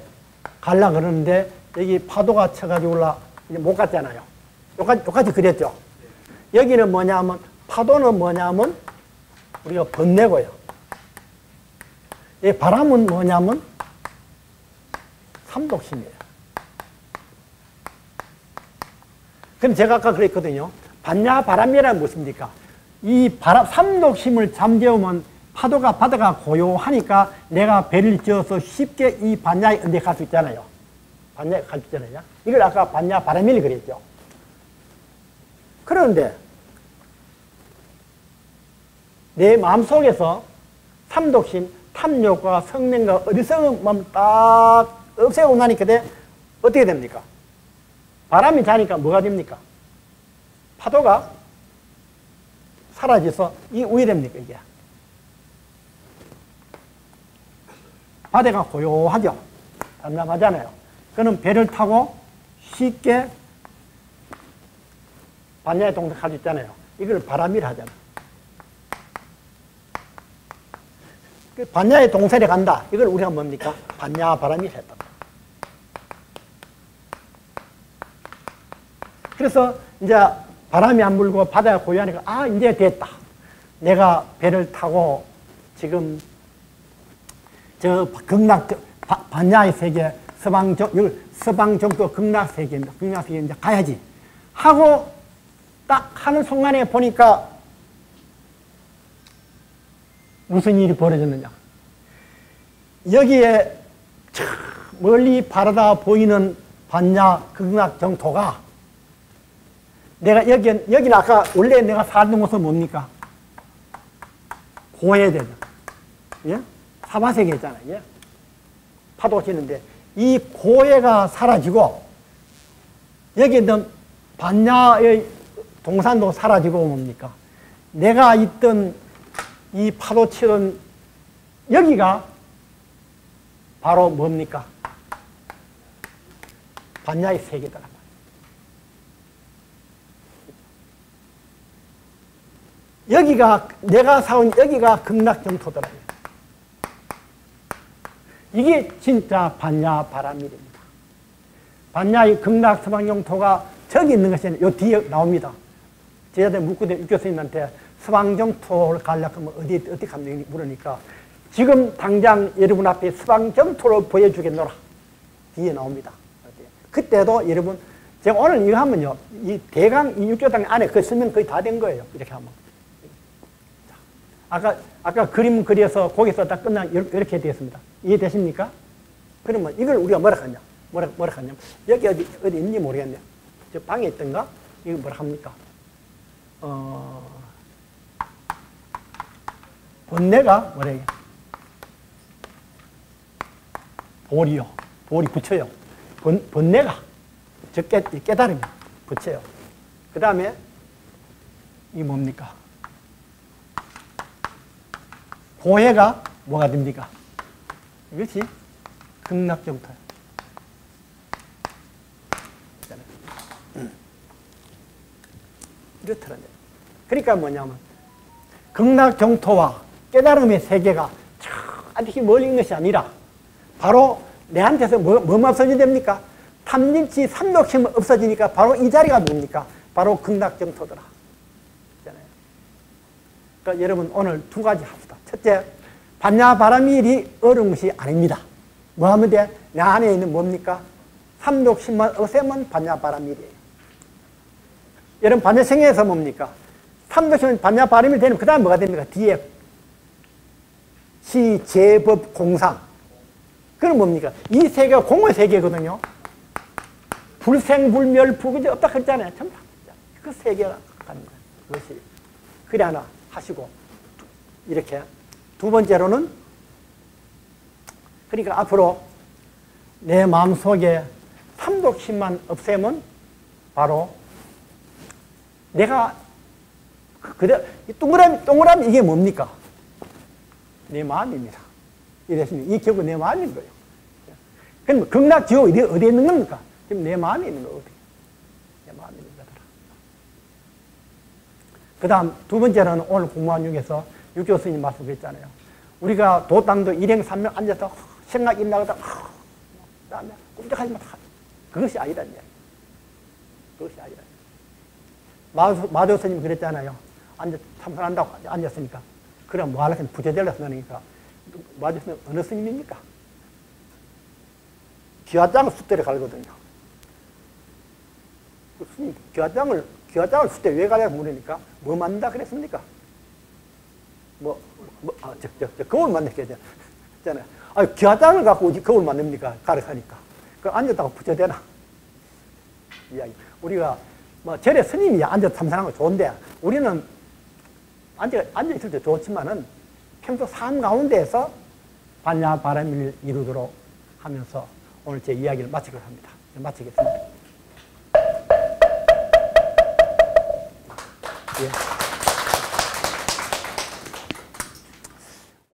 가려고 그러는데 여기 파도가 쳐가지고 올라 이제 못 갔잖아요. 여기까지 그렸죠. 여기는 뭐냐면 파도는 뭐냐면 우리가 번내고요. 이 바람은 뭐냐면 삼독심이에요. 그럼 제가 아까 그랬거든요. 반야 바람이란 무엇입니까? 이 바람, 삼독심을 잠재우면 파도가 바다가 고요하니까 내가 배를 지어서 쉽게 이 반야에 언제 갈 수 있잖아요. 반야에 갈 수 있잖아요. 이걸 아까 반야 바람이라 그랬죠. 그런데 내 마음속에서 삼독심, 탐욕과 성능과 어리석음만 딱 없애고 나니까 어떻게 됩니까? 바람이 자니까 뭐가 됩니까? 파도가 사라져서 이게 왜 됩니까? 이게 바다가 고요하죠. 담담하잖아요. 그는 배를 타고 쉽게 반야의 동산 갈 수 있잖아요. 이걸 바람이라 하잖아요. 반야의 동산에 간다. 이걸 우리가 뭡니까? 반야 바람이라 했다. 그래서 이제 바람이 안 불고 바다가 고요하니까 아 이제 됐다. 내가 배를 타고 지금 저 극락 반야의 세계 서방정도 극락 세계입니다. 극락 세계 이제 가야지 하고 딱 하는 순간에 보니까 무슨 일이 벌어졌느냐. 여기에 멀리 바라다 보이는 반야 극락 정토가 내가 여기는 아까 원래 내가 살던 곳은 뭡니까? 고해되죠. 예? 사바세계 있잖아요. 예? 파도 치는데 이 고해가 사라지고 여기 있는 반야의 동산도 사라지고 뭡니까? 내가 있던 이 파도 치던 여기가 바로 뭡니까? 반야의 세계더라. 여기가 내가 사온 여기가 극락정토더라고요. 이게 진짜 반야 바람일입니다. 반야의 극락 서방정토가 저기 있는 것이 요 뒤에 나옵니다. 제자들 묻거든요. 육교스님한테 서방정토를 가려고 하면 어디 가면 물으니까 지금 당장 여러분 앞에 서방정토를 보여주겠노라. 뒤에 나옵니다. 그때도 여러분 제가 오늘 이거 하면요, 이 대강, 이 육조당 안에 그 설명 거의 다 된 거예요. 이렇게 하면. 아까 그림 그려서 거기 써다 끝나 이렇게 되었습니다. 이해되십니까? 그러면 이걸 우리가 뭐라 하냐? 뭐라 하냐? 여기 어디 있는지 모르겠네요. 저 방에 있던가? 이거 뭐라 합니까? 번뇌가 뭐래요? 보리요. 보리 붙여요. 번뇌가. 저 깨달음이 붙여요. 그 다음에 이 뭡니까? 고해가 뭐가 됩니까? 이것이 극락정토예요. 이렇더라고요. 그러니까 뭐냐면 극락정토와 깨달음의 세계가 저렇게 멀리 있는 것이 아니라 바로 내한테서 뭐만 없어지게 됩니까? 탐진치 삼독심 없어지니까 바로 이 자리가 뭡니까? 바로 극락정토더라. 그러니까 여러분 오늘 두 가지 합시다. 첫째, 반야바라밀이 어려운 것이 아닙니다. 뭐 하면 돼? 내 안에 있는 뭡니까? 삼독심만 없애면 반야바라밀이에요. 여러분 반야생에서 뭡니까? 삼독심은 반야바라밀 되면 그 다음 뭐가 됩니까? 뒤에 시, 제, 법, 공상. 그건 뭡니까? 이 세계가 공의 세계거든요. 불생불멸 부귀지 없다 그랬잖아요. 전부 그 세계가 가는 거예요. 그것이. 그래 하나 하시고. 이렇게. 두 번째로는, 그러니까 앞으로 내 마음속에 삼독심만 없애면 바로 내가 그대로 동그라미 이게 뭡니까? 내 마음입니다. 이랬으니 이 결국 내 마음인 거예요. 그럼 극락 지옥 어디에 있는 겁니까? 지금 내 마음에 있는 거거든요. 내 마음에 있는 거더라. 그 다음 두 번째는 오늘 공부한 중에서 육조 스님 말씀드렸잖아요. 우리가 도당도 일행 삼명 앉아서 생각이 나가다 그다음에 꼼짝하지 마. 그것이 아니란 이야기. 그것이 아니란 이야기. 마도 스님 그랬잖아요. 참선한다고 앉았으니까. 그럼 뭐 하려면 부재дел라 쓰니까. 마도 스님 어느 스님입니까? 기와장을 숫대를 갈거든요. 그 스님 기와장을 숫대 왜 가려고 물으니까 뭐 만든다 그랬습니까? 거울 만들게 되잖아요. 기와장을 갖고 거울 만듭니까? 가르치니까. 그 앉았다고 부처되나? 이야기. 우리가 절에 스님이 앉아서 참선하는 거 좋은데 우리는 앉아있을 때 좋지만은 평소 삶 가운데에서 반야바라밀을 이루도록 하면서 오늘 제 이야기를 마치도록 합니다. 마치겠습니다. 예.